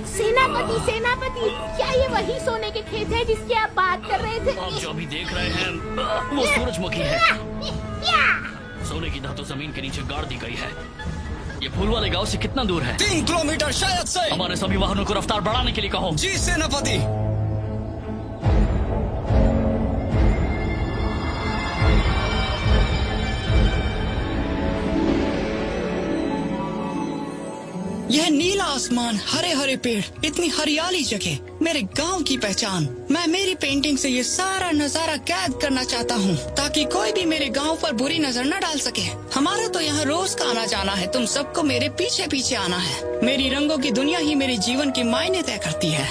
सेनापति सेनापति, क्या ये वही सोने के खेत है जिसकी आप बात कर रहे थे? आप जो अभी देख रहे हैं वो सूरजमुखी है। सोने की धातु जमीन के नीचे गाड़ दी गई है। ये फूल वाले गांव से कितना दूर है? 3 किलोमीटर शायद से। हमारे सभी वाहनों को रफ्तार बढ़ाने के लिए कहो। जी सेनापति। यह नीला आसमान, हरे हरे पेड़, इतनी हरियाली जगह, मेरे गांव की पहचान। मैं मेरी पेंटिंग से ये सारा नजारा कैद करना चाहता हूँ ताकि कोई भी मेरे गांव पर बुरी नजर न डाल सके। हमारा तो यहाँ रोज का आना जाना है, तुम सबको मेरे पीछे पीछे आना है। मेरी रंगों की दुनिया ही मेरे जीवन की मायने तय करती है।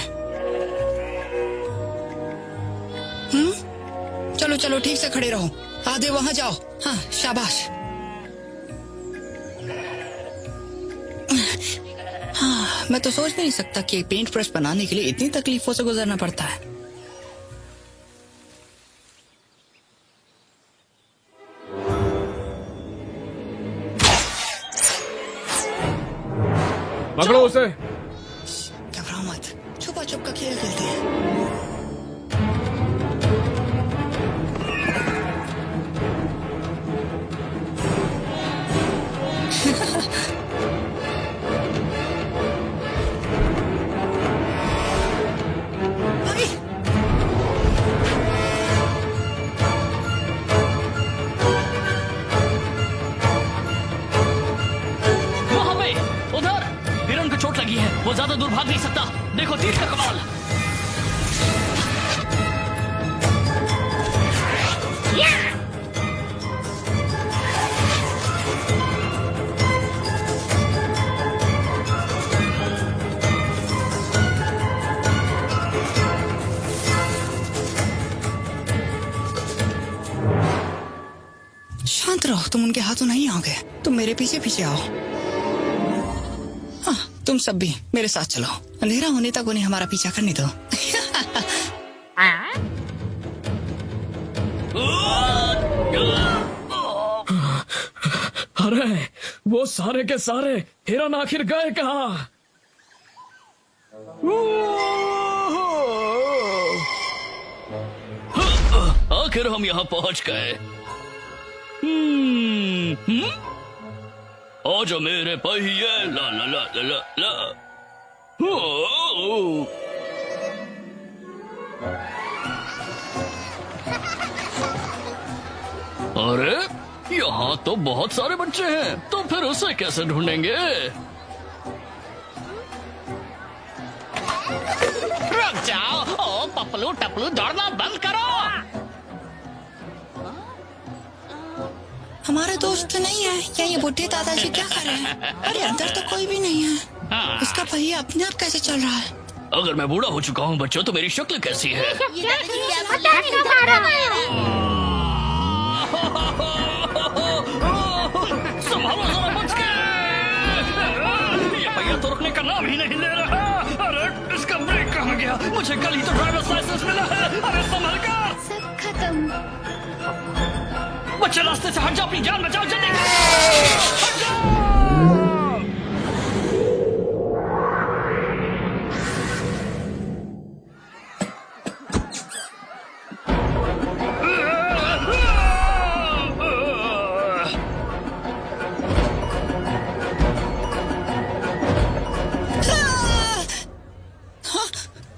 चलो चलो ठीक से खड़े रहो, आधे वहाँ जाओ। हाँ शाबाश। हाँ, मैं तो सोच नहीं सकता कि एक पेंट ब्रश बनाने के लिए इतनी तकलीफों से गुजरना पड़ता है। पकड़ो उसे। घबराओ मत, छुपा छुप का खेल खेलते हैं। चोट लगी है, वो ज्यादा दूर भाग नहीं सकता। देखो तीर का कमाल। शांत रहो, तुम उनके हाथों नहीं आओगे। तुम मेरे पीछे पीछे आओ। तुम सब भी मेरे साथ चलो। अंधेरा होने तक उन्हें हमारा पीछा करने दो। अरे वो सारे के सारे हिरन आखिर गए कहाँ? आखिर हम यहाँ पहुँच गए। आजा मेरे पहिए, ला ला ला ला ला ला। अरे यहाँ तो बहुत सारे बच्चे हैं, तो फिर उसे कैसे ढूंढेंगे? रुक जाओ, ओ पपलू टपलू दौड़ना बंद करो। हमारे दोस्त नहीं है या ये बुढ़े दादाजी क्या कर रहे हैं? अरे अंदर तो कोई भी नहीं है। उसका पहिया अपने आप कैसे चल रहा है? अगर मैं बूढ़ा हो चुका हूँ बच्चों, तो मेरी शक्ल कैसी है? संभालो जरा, बच के। ये पहिया तो रुकने का नाम ही नहीं ले रहा। अरे इसका ब्रेक कहाँ गया? मुझे कल ही तो ड्राइवर्स लाइसेंस मिला है। अरे संभल कर। सब खत्म। बच्चे रास्ते से हट जाओ, अपनी जान बचाओ, जल्दी हट जाओ।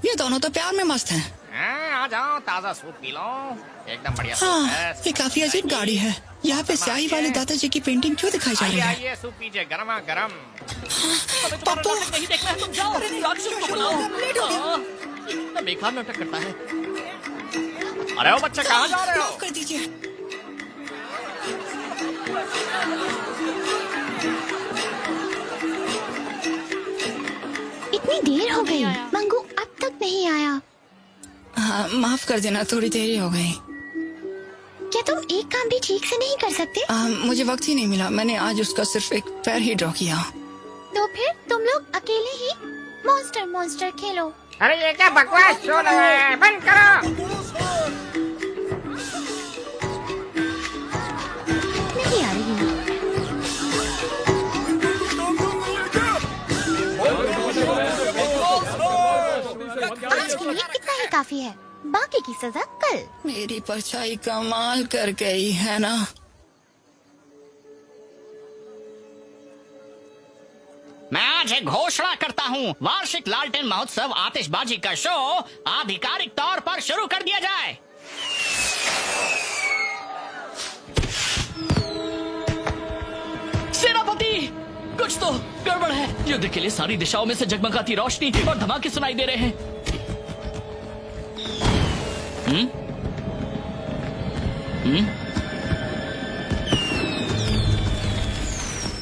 ये दोनों तो प्यार में मस्त हैं। आ जाओ, ताजा सूप पी लो, एकदम बढ़िया। हाँ, ये काफी अजीब गाड़ी है। यहाँ पे स्याही वाले दादाजी की पेंटिंग क्यों दिखाई जा रही है? आइए सूप पीजिए, गरमा गरम। पापा, नहीं देखना है, तुम जाओ। राक्षस को बुलाओ। इतना बेकार नाटक करता है। अरे वो बच्चे कहाँ जा रहे हो? माफ कर दीजिए। इतनी देर हो गई, मंगू अब तक नहीं आया। हाँ, माफ कर देना, थोड़ी देरी हो गई। क्या तुम एक काम भी ठीक से नहीं कर सकते? मुझे वक्त ही नहीं मिला। मैंने आज उसका सिर्फ एक पैर ही ड्रॉ किया। तो फिर तुम लोग अकेले ही मॉन्स्टर मॉन्स्टर खेलो। अरे ये क्या बकवास शो लगा है, बंद करो। नहीं आ रही। काफी है, बाकी की सजा कल। मेरी परछाई कमाल कर गई है ना। मैं आज एक घोषणा करता हूँ, वार्षिक लालटेन महोत्सव आतिशबाजी का शो आधिकारिक तौर पर शुरू कर दिया जाए। सेनापति, कुछ तो गड़बड़ है। युद्ध के लिए सारी दिशाओं में से जगमगाती रोशनी और धमाके सुनाई दे रहे हैं।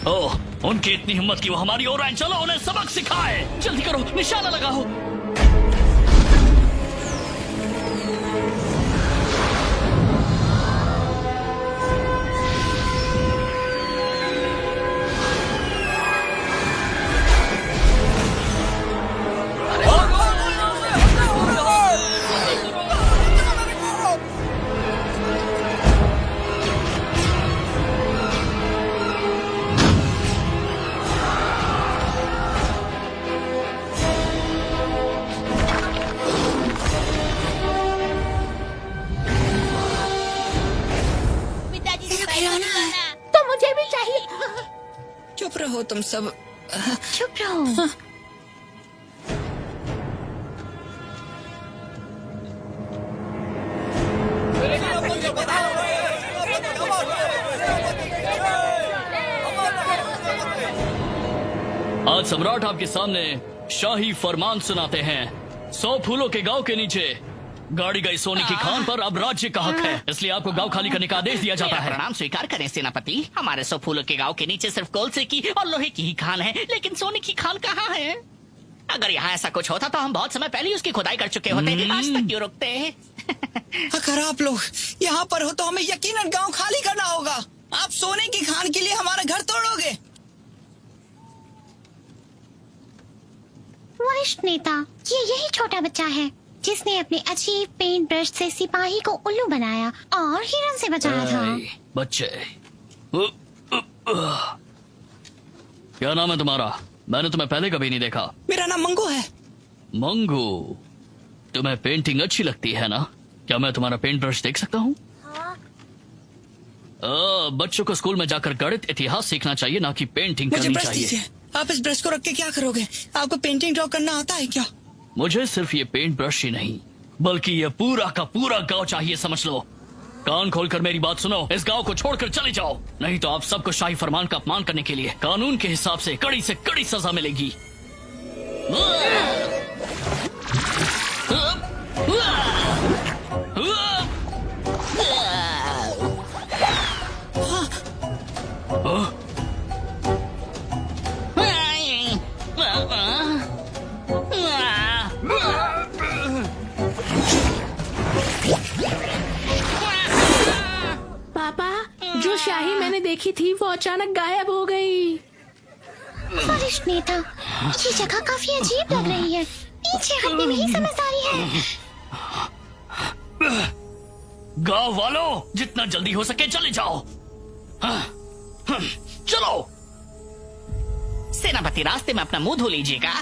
ओह, उनकी इतनी हिम्मत की वो हमारी ओर आए। चलो उन्हें सबक सिखाए। जल्दी करो, निशाना लगाओ। तो मुझे भी चाहिए। चुप रहो तुम सब। चुप रहो। आज सम्राट आपके सामने शाही फरमान सुनाते हैं। 100 फूलों के गांव के नीचे गाड़ी गई सोने की खान पर अब राज्य का हक है, इसलिए आपको गांव खाली करने का आदेश दिया जाता मेरा है। प्रणाम स्वीकार करें सेनापति। हमारे 100 फूलों के गांव के नीचे सिर्फ कोलसे की और लोहे की ही खान है, लेकिन सोने की खान कहाँ है? अगर यहाँ ऐसा कुछ होता तो हम बहुत समय पहले उसकी खुदाई कर चुके होते। आज तक क्यों रुकते हैं? अगर आप लोग यहाँ पर हो तो हमें यकीनन गांव खाली करना होगा। आप सोने की खान के लिए हमारा घर तोड़ोगे। वरिष्ठ नेता, ये यही छोटा बच्चा है जिसने अपने अजीब पेंट ब्रश से सिपाही को उल्लू बनाया और हिरन से बचाया था। बच्चे, क्या नाम है तुम्हारा? मैंने तुम्हें पहले कभी नहीं देखा। मेरा नाम मंगू है। मंगू, तुम्हें पेंटिंग अच्छी लगती है ना? क्या मैं तुम्हारा पेंट ब्रश देख सकता हूँ? बच्चों को स्कूल में जाकर गणित इतिहास सीखना चाहिए, ना कि पेंटिंग मुझे करनी ब्रश चाहिए। दीजिए। आप इस ब्रश को रख के क्या करोगे? आपको पेंटिंग ड्रॉ करना आता है क्या? मुझे सिर्फ ये पेंट ब्रश ही नहीं, बल्कि ये पूरा का पूरा गांव चाहिए, समझ लो। कान खोलकर मेरी बात सुनो, इस गांव को छोड़कर चले जाओ, नहीं तो आप सबको शाही फरमान का अपमान करने के लिए कानून के हिसाब से कड़ी सजा मिलेगी। पापा, जो शाही मैंने देखी थी वो अचानक गायब हो गई। वरिष्ठ नेता, ये जगह काफी अजीब लग रही है। पीछे हटने में ही समझदारी है। गांव वालों, जितना जल्दी हो सके चले जाओ। चलो। सेनापति, रास्ते में अपना मुंह धो लीजिएगा।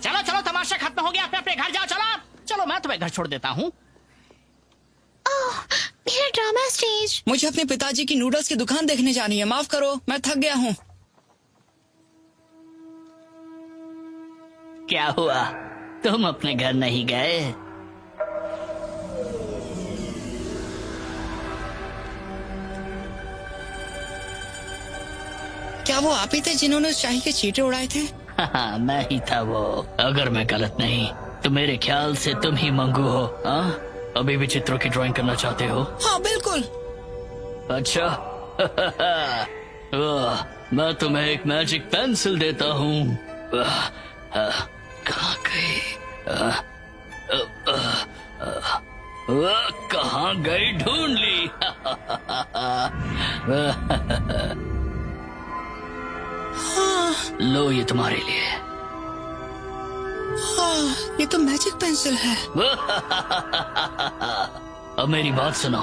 चलो चलो, तमाशा खत्म हो गया, अपने अपने घर जाओ। चलो चलो, मैं तुम्हें घर छोड़ देता हूँ। ओह, मेरा ड्रामा स्टेज। मुझे अपने पिताजी की नूडल्स की दुकान देखने जानी है। माफ करो, मैं थक गया हूँ। क्या हुआ, तुम अपने घर नहीं गए? क्या वो आप ही थे जिन्होंने उस शाही के चींटे उड़ाए थे? हाँ, मैं ही था वो। अगर मैं गलत नहीं तो मेरे ख्याल से तुम ही मंगू हो। हाँ, अभी भी चित्रों की ड्राइंग करना चाहते हो? हाँ बिल्कुल। अच्छा। मैं तुम्हें एक मैजिक पेंसिल देता हूँ। कहाँ गई? कहाँ गई? ढूंढ ली। लो, ये तुम्हारे लिए। हाँ, ये तो मैजिक पेंसिल है। अब मेरी बात सुनो,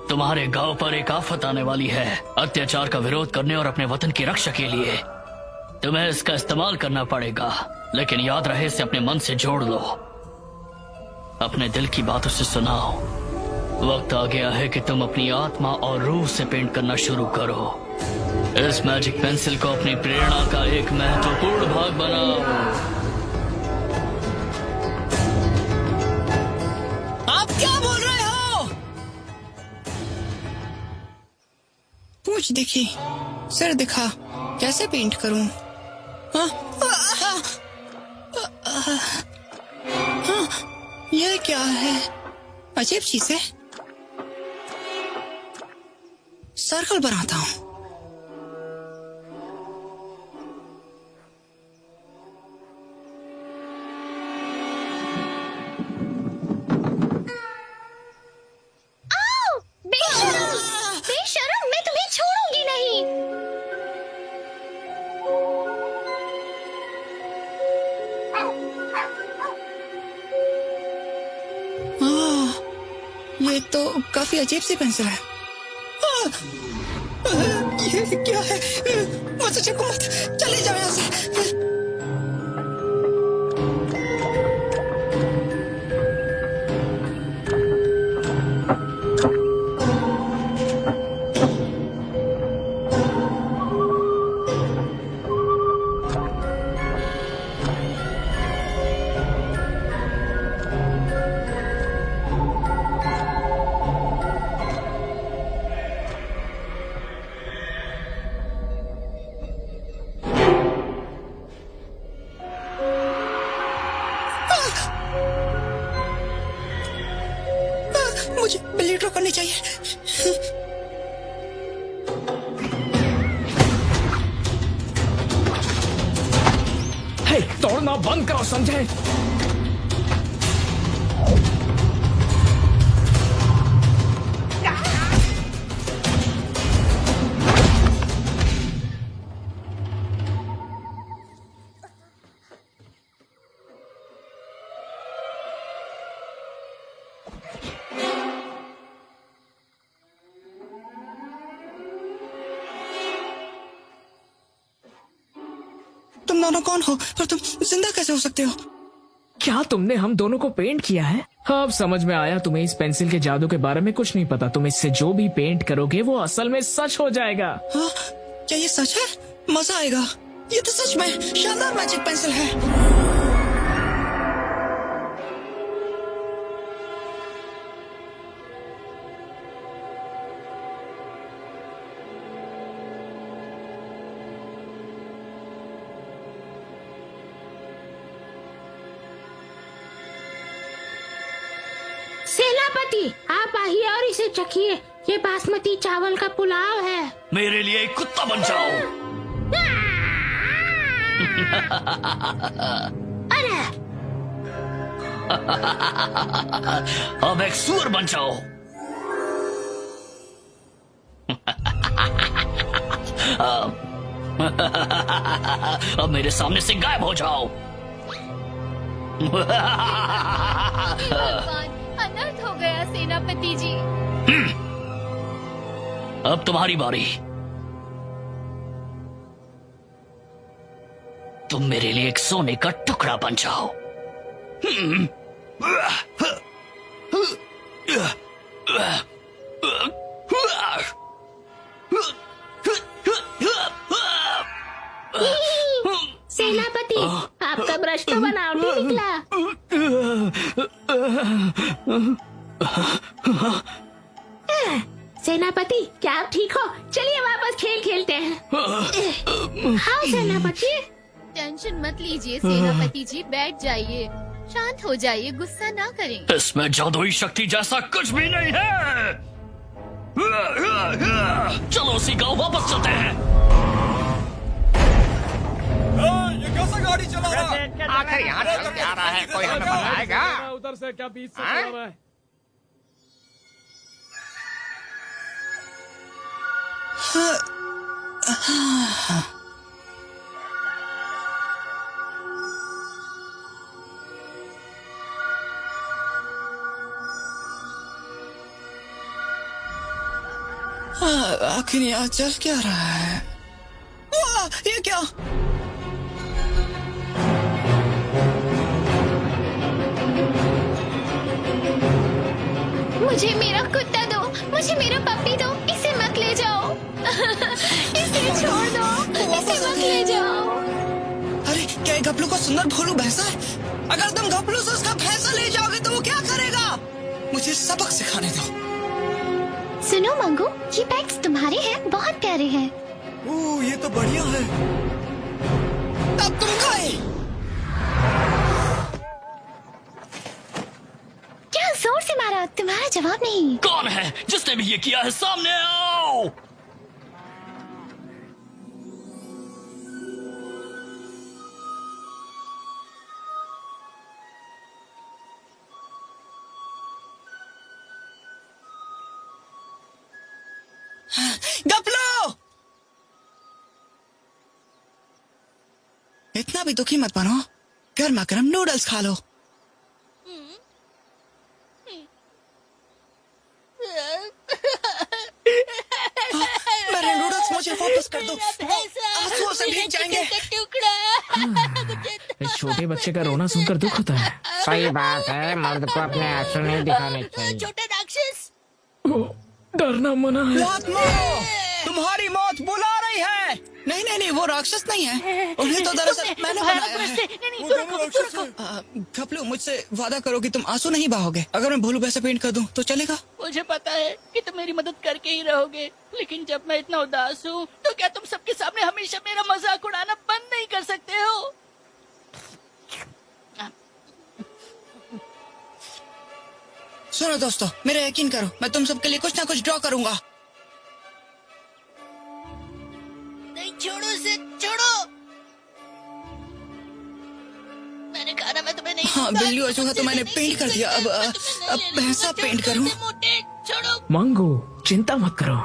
तुम्हारे गांव पर एक आफत आने वाली है। अत्याचार का विरोध करने और अपने वतन की रक्षा के लिए तुम्हें इसका इस्तेमाल करना पड़ेगा, लेकिन याद रहे इसे अपने मन से जोड़ लो। अपने दिल की बात उसे सुनाओ। वक्त आ गया है कि तुम अपनी आत्मा और रूह से पेंट करना शुरू करो। इस मैजिक पेंसिल को अपनी प्रेरणा का एक महत्वपूर्ण भाग बनाओ। आप क्या बोल रहे हो? पूछ दिखी, सिर दिखा, कैसे पेंट करूं? हाँ? ये क्या है? अजीब चीज है। सर्कल बनाता हूं। बेशरम, मैं तुम्हें छोड़ूंगी नहीं। ये तो काफी अजीब सी पेंसिल है। ये क्या है? मुझसे चिपको मत, चले जाओ यहाँ से। मुझे बिल्ली ड्रॉ करनी चाहिए। हे, दौड़ना बंद करो संजय। तुम दोनों कौन हो और तुम जिंदा कैसे हो सकते हो? क्या तुमने हम दोनों को पेंट किया है? हाँ, अब समझ में आया। तुम्हें इस पेंसिल के जादू के बारे में कुछ नहीं पता। तुम इससे जो भी पेंट करोगे वो असल में सच हो जाएगा। हाँ, क्या ये सच है? मजा आएगा। ये तो सच में शानदार मैजिक पेंसिल है। सेनापति, आप आइए और इसे चखिए। ये बासमती चावल का पुलाव है। मेरे लिए एक कुत्ता बन जाओ। अरे, अब एक सूअर बन जाओ। अब मेरे सामने से गायब हो जाओ। अनर्थ हो गया सेनापति जी। अब तुम्हारी बारी। तुम मेरे लिए एक सोने का टुकड़ा बन जाओ। सेनापति, आपका ब्रश तो बनावटी निकला। सेनापति, क्या आप ठीक हो? चलिए वापस खेल खेलते हैं। हाँ सेनापति। टेंशन मत लीजिए सेनापति जी, बैठ जाइए, शांत हो जाइए, गुस्सा ना करें। इसमें जादुई शक्ति जैसा कुछ भी नहीं है। चलो उसी गांव वापस चलते हैं। ये कैसा गाड़ी चला रहा है? आखिर यहाँ चल क्या रहा है? कोई हमें बताएगा? उधर से क्या बीच से हाँ? चला रहा है? आखिर यहाँ चल क्या रहा है? वाह, ये क्या? मुझे मेरा कुत्ता दो, मुझे मेरा पप्पी दो, इसे मत ले जाओ। इसे छोड़ दो, इसे मत ले जाओ। अरे क्या ये गपलू को सुंदर भोलू भैंसा है? अगर तुम गपलू से उसका भैंसा ले जाओगे तो वो क्या करेगा? मुझे सबक सिखाने दो। सुनो मंगू, ये बैग्स तुम्हारे हैं, बहुत प्यारे हैं। ओह, ये तो बढ़िया है। तब तुम गए। क्या जोर से मारा, तुम्हारा जवाब नहीं। कौन है जिसने भी ये किया है? सामने आओ। गपलू! इतना भी दुखी मत बनो, गर्मा गर्म नूडल्स खा लो। मेरे नूडल्स मुझे वापस कर दो, आंसुओं से भीग जाएंगे। इस छोटे बच्चे का रोना सुनकर दुख होता है। सही बात है, मर्द को अपने आंसू नहीं दिखाने चाहिए। छोटे राक्षस, डरना मना है। मौत मारो, तुम्हारी मौत बुला रही है। नहीं नहीं नहीं, वो राक्षस नहीं है, उन्हें तो दरअसल मैंने बनाया है। गपलू, मुझसे वादा करो कि तुम आंसू नहीं बहाओगे। अगर मैं भोलू वैसा पेंट कर दूं तो चलेगा? मुझे पता है कि तुम मेरी मदद करके ही रहोगे, लेकिन जब मैं इतना उदास हूँ तो क्या तुम सबके सामने हमेशा मेरा मजाक उड़ाना बंद नहीं कर सकते हो? सुनो दोस्तों, मेरा यकीन करो, मैं तुम सबके लिए कुछ ना कुछ ड्रॉ करूंगा। नहीं, छोड़ो इसे, छोड़ो। मैंने कहा ना मैं तुम्हें नहीं। हाँ, बिल्ली और चूहा तो मैंने पेंट कर दिया, अब भैंसा पेंट करूं? छोड़ो। मंगू, चिंता मत करो।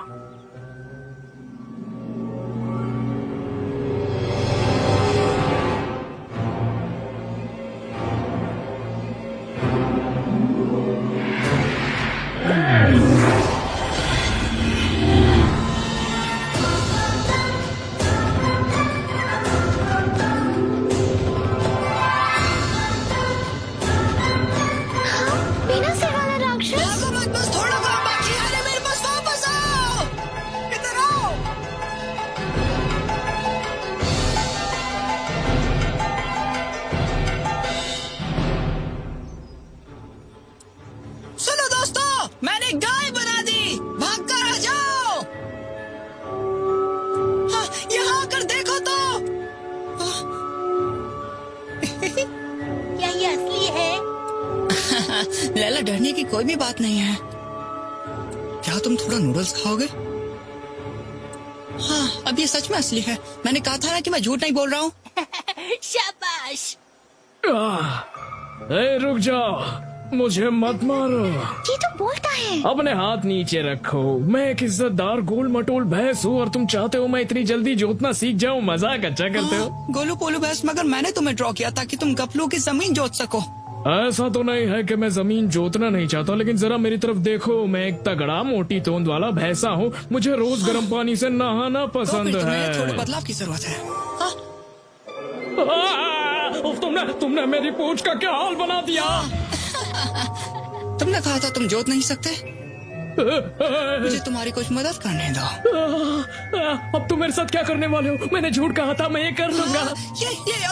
बिना सिर वाला राक्षस। भागो मत, बस थोड़ा काम बाकी है। अरे मेरे पास वापस आओ, इधर आओ। सुनो दोस्तों, मैंने गाय बना दी, भाग कर आ जाओ। हाँ, यहाँ आकर देखो तो। क्या ये असली है? लैला, डरने की कोई भी बात नहीं है। क्या तुम थोड़ा नूडल्स खाओगे? हाँ, अब ये सच में असली है। मैंने कहा था ना कि मैं झूठ नहीं बोल रहा हूँ। शाबाश। ए, रुक जाओ, मुझे मत मारो। ये तो बोलता है। अपने हाथ नीचे रखो। मैं एक इज्जतदार गोल मटोल भैंस हूँ और तुम चाहते हो मैं इतनी जल्दी जोतना सीख जाऊँ? मजाक अच्छा करते हो। गोलू पोलू भैंस, मगर मैंने तुम्हें ड्रॉ किया ताकि तुम गपलू की जमीन जोत सको। ऐसा तो नहीं है कि मैं जमीन जोतना नहीं चाहता, लेकिन जरा मेरी तरफ देखो। मैं एक तगड़ा मोटी तोंद वाला भैंसा हूँ। मुझे रोज गर्म पानी से नहाना तो पसंद फिर तुम्हें है। थोड़े बदलाव की जरूरत है। हाँ, तुमने मेरी पूंछ का क्या हाल बना दिया? तुमने कहा था तुम जोत नहीं सकते। मुझे तुम्हारी कुछ मदद करने दो। अब तुम मेरे साथ क्या करने वाले हो? मैंने झूठ कहा था, मैं ये कर लूंगा।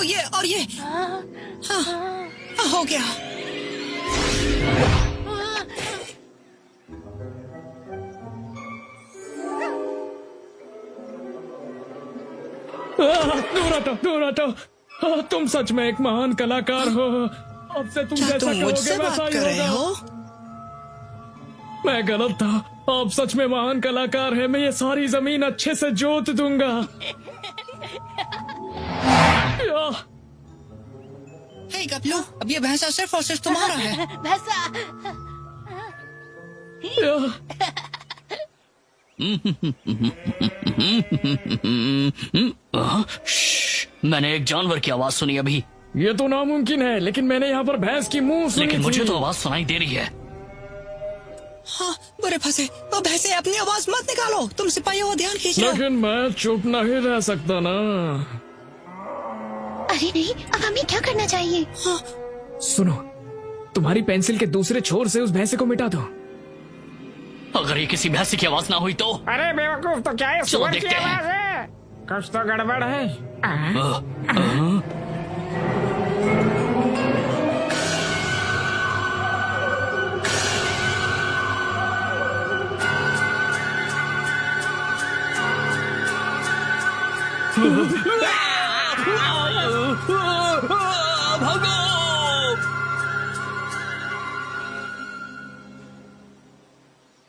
ये और ये। हाँ, हो गया। दूर हटो, दूर हटो। तुम सच में एक महान कलाकार हो। अब से तुम क्या जैसा तुम मुझसे कहोगे वैसा बात ही कर रहे होगा। हो? मैं गलत था। आप सच में महान कलाकार है। मैं ये सारी जमीन अच्छे से जोत दूंगा। हे गपलू, अब ये भैंसा सिर्फ और सिर्फ तुम्हारा है। भैंसा। मैंने एक जानवर की आवाज सुनी अभी। ये तो नामुमकिन है, लेकिन मैंने यहाँ पर भैंस की मुंह सुनी लेकिन मुझे थी। तो आवाज सुनाई दे रही है। हाँ, बुरे फंसे। वो भैंसे, अपनी आवाज मत निकालो। तुम सिपाहियों को ध्यान खींच लो। लेकिन मैं चुप नहीं रह सकता ना। अरे नहीं, अब हमें क्या करना चाहिए? हाँ, सुनो, तुम्हारी पेंसिल के दूसरे छोर से उस भैंसे को मिटा दो। अगर ये किसी भैंसी की आवाज ना हुई तो अरे बेवकूफ, तो क्या है चलो सुअर की देखते हैं। आवाज है? कुछ तो गड़बड़ है। भागो!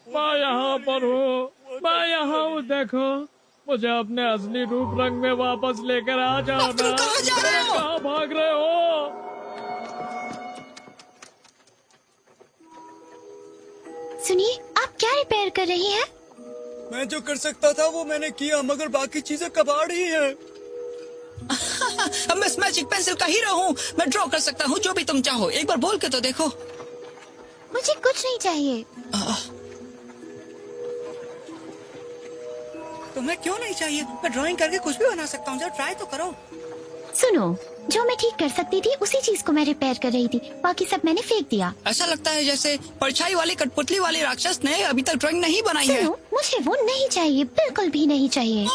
मैं यहाँ पर हूँ, मैं यहाँ हूँ। देखो, मुझे अपने असली रूप रंग में वापस लेकर आ जाओ तुम ना। कहाँ जा रहे हो? कहाँ भाग रहे हो? सुनिए, आप क्या रिपेयर कर रही हैं? मैं जो कर सकता था वो मैंने किया, मगर बाकी चीजें कबाड़ ही है। अब मैं इस मैजिक पेंसिल का हीरो हूँ। मैं ड्रॉ कर सकता हूँ जो भी तुम चाहो। एक बार बोल के तो देखो। मुझे कुछ नहीं चाहिए। तुम्हें क्यों नहीं चाहिए? मैं ड्राइंग करके कुछ भी बना सकता हूँ। जरा ट्राई तो करो। सुनो, जो मैं ठीक कर सकती थी उसी चीज को मैं रिपेयर कर रही थी, बाकी सब मैंने फेंक दिया। ऐसा लगता है जैसे परछाई वाली कठपुतली वाले राक्षस ने अभी तक ड्राइंग नहीं बनाई है। सुनो, मुझे वो नहीं चाहिए, बिल्कुल भी नहीं चाहिए।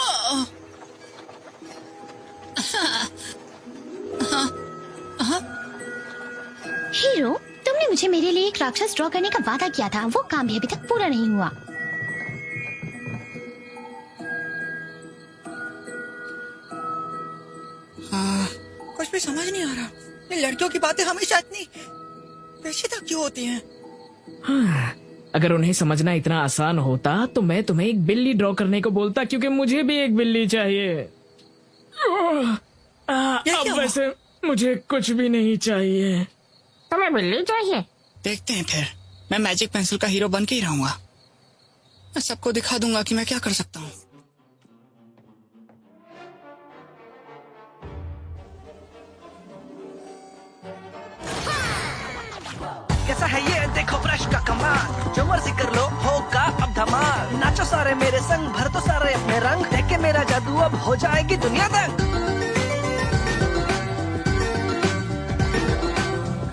हीरो, तुमने मुझे मेरे लिए एक राक्षस ड्रॉ करने का वादा किया था, वो काम भी अभी तक पूरा नहीं हुआ। कुछ भी समझ नहीं आ रहा। ये लड़कियों की बातें हमेशा इतनी पेचीदा क्यों होती हैं? हाँ, अगर उन्हें समझना इतना आसान होता तो मैं तुम्हें एक बिल्ली ड्रॉ करने को बोलता, क्योंकि मुझे भी एक बिल्ली चाहिए। अब वैसे मुझे कुछ भी नहीं चाहिए। तुम्हें बिल्ली चाहिए? देखते हैं फिर। मैं मैजिक पेंसिल का हीरो बन के ही रहूंगा। मैं सबको दिखा दूंगा कि मैं क्या कर सकता हूँ। कैसा है ये देखो ब्रश का कमाल, जो मर्जी कर लो होगा अब धमाल। नाचो सारे मेरे संग, भर दो सारे अपने रंग, देख के मेरा जादू अब हो जाएगी दुनिया दंग।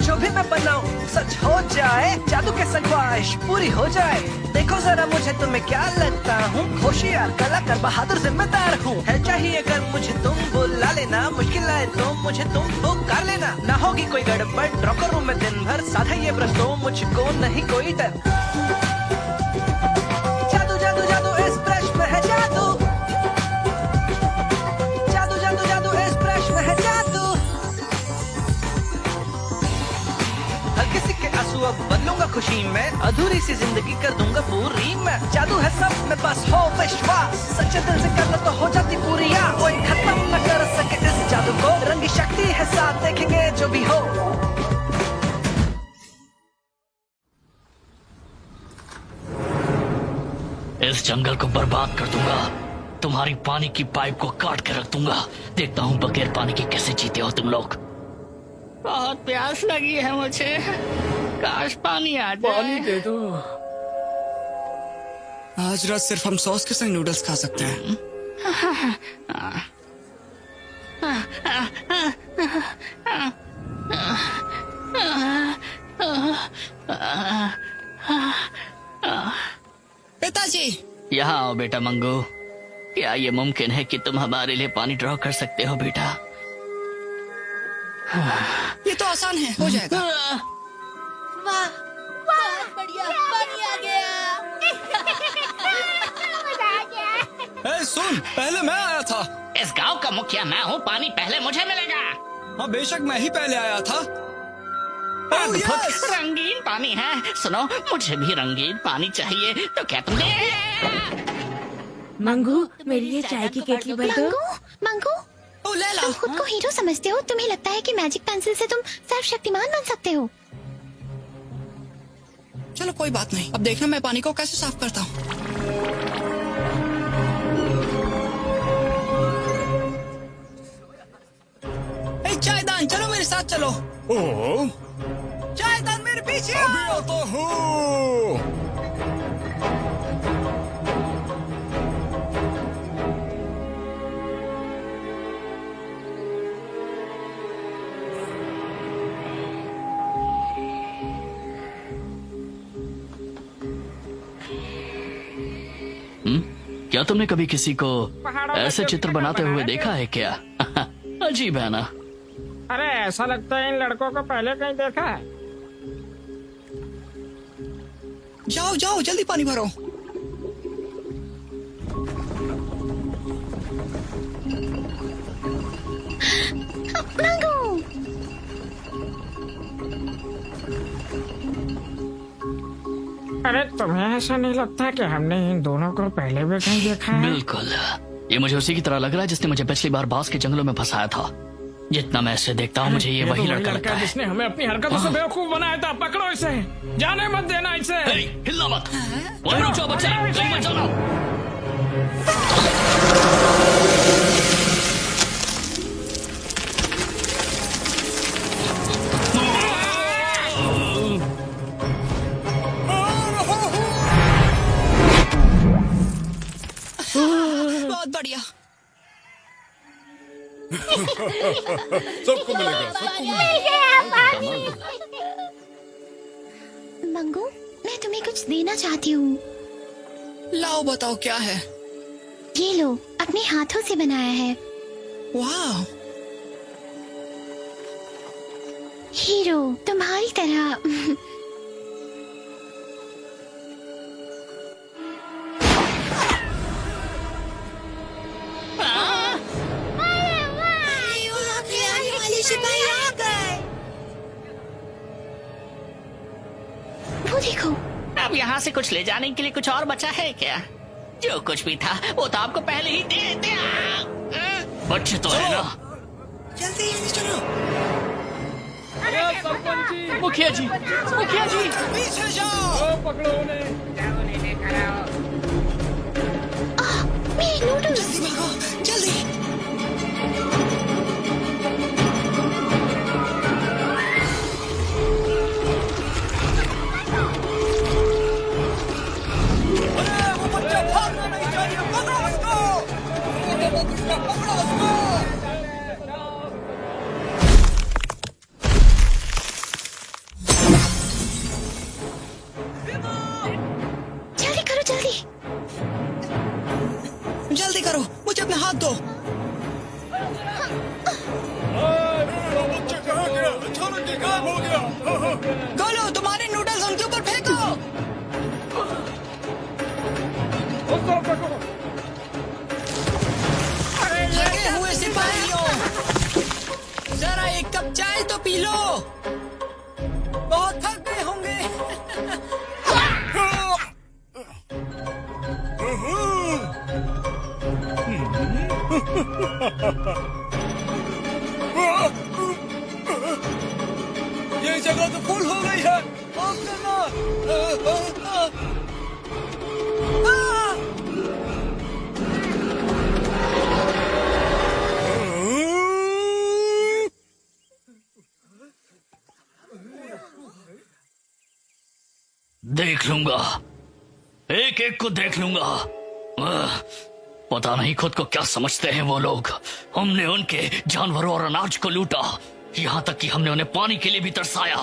जो भी मैं बनाऊं सच हो जाए, जादू के संग ख्वाहिश पूरी हो जाए। देखो जरा मुझे तुम्हें क्या लगता हूँ, होशियार कलाकार बहादुर जिम्मेदार हूँ। है चाहिए अगर मुझे तुम बुला लेना, मुश्किल आए तो मुझे तुम पुकार लेना। ना होगी कोई गड़बड़, ड्रॉ करूँ मैं दिन भर, साधा ये ब्रश तो मुझको नहीं कोई डर। जादू जादू जादू इस ब्रश में है जादू, जादू जादू जादू इस ब्रश में है जादू। हर किसी के आंसू अब बदलूंगा खुशी में, अधूरी सी जिंदगी कर दूंगा पूरी मैं। जादू है सब में बस हो विश्वास, सच्चे दिल से करना तो हो जाती पूरी। कोई खत्म न कर सके इस जादू को, रंगी शक्ति है साथ देखेंगे जो भी हो। इस जंगल को बर्बाद कर दूंगा, तुम्हारी पानी की पाइप को काट के रख दूंगा। देखता हूँ बगैर पानी के कैसे जीते हो तुम लोग। बहुत प्यास लगी है मुझे, काश पानी आ जाए। पानी दे दो। आज रात सिर्फ हम सॉस के संग नूडल्स खा सकते हैं। पिताजी, यहाँ आओ बेटा मंगू। क्या ये मुमकिन है कि तुम हमारे लिए पानी ड्रॉ कर सकते हो बेटा? ये तो आसान है, हो जाएगा। वाह वाह, बढ़िया, पानी आ गया। मजा आ गया। ए, सुन, पहले मैं आया था। इस गांव का मुखिया मैं हूँ, पानी पहले मुझे मिलेगा। हाँ बेशक, मैं ही पहले आया था। अद्भुत रंगीन पानी है। सुनो, मुझे भी रंगीन पानी चाहिए, तो क्या तुम दे? मंगू, मेरे लिए चाय की केतली भर दो। मंगू, ओ लैला, तुम खुद को हीरो समझते हो? तुम्हें लगता है कि मैजिक पेंसिल से तुम सर्वशक्तिमान बन सकते हो? चलो कोई बात नहीं। अब देखना मैं पानी को कैसे साफ करता हूँ। चायदान, चलो मेरे साथ चलो। ओह, चायदान मेरे पीछे अभी आओ। आता हूँ। क्या तुमने कभी किसी को ऐसे चित्र बनाते हुए देखा है क्या? अजीब है ना? अरे ऐसा लगता है इन लड़कों को पहले कहीं देखा है। जाओ जाओ जल्दी पानी भरो। मंगू, अरे तुम्हें ऐसा नहीं लगता कि हमने इन दोनों को पहले भी कहीं देखा है? बिल्कुल, ये मुझे उसी की तरह लग रहा है जिसने मुझे पिछली बार बांस के जंगलों में फंसाया था। जितना मैं इसे देखता हूँ मुझे ये तो वही लड़का लगता है जिसने हमें अपनी हरकतों से बेवकूफ बनाया था। पकड़ो इसे, जाने मत देना इसे। हे, हिलना मत, वहीं रुक जाओ बच्चे, कहीं मत जाना। बहुत बढ़िया। सबको मिलेगा, सबको मिलेगा। मंगू, मैं तुम्हें कुछ देना चाहती हूँ। लाओ बताओ क्या है? ये लो, अपने हाथों से बनाया है। वाह, हीरो तुम्हारी तरह। वो देखो, अब यहाँ से कुछ ले जाने के लिए कुछ और बचा है क्या? जो कुछ भी था वो तो आपको पहले ही दे दिया। बच्चे तो है ना? जल्दी जल्दी चलो। मुखिया जी, मुखिया जी, पीछे जाओ। पकड़ो उन्हें। मेरे नूडल्स। जल्दी भागो, जल्दी। जल्दी करो, जल्दी। जल्दी करो, मुझे अपना हाथ दो। बच्चा कहाँ गया? अचानक ये गायब हो गया। गोलू, तुम्हारे नूडल्स उनके ऊपर फेंको। लगे हुए सिपाहियों, जरा एक कप चाय तो पी लो। बहुत थक गए होंगे। ये जगह तो फुल हो गई है। माफ करना। देख लूंगा, एक एक को देख लूंगा। पता नहीं खुद को क्या समझते हैं वो लोग। हमने उनके जानवरों और अनाज को लूटा, यहाँ तक कि हमने उन्हें पानी के लिए भी तरसाया,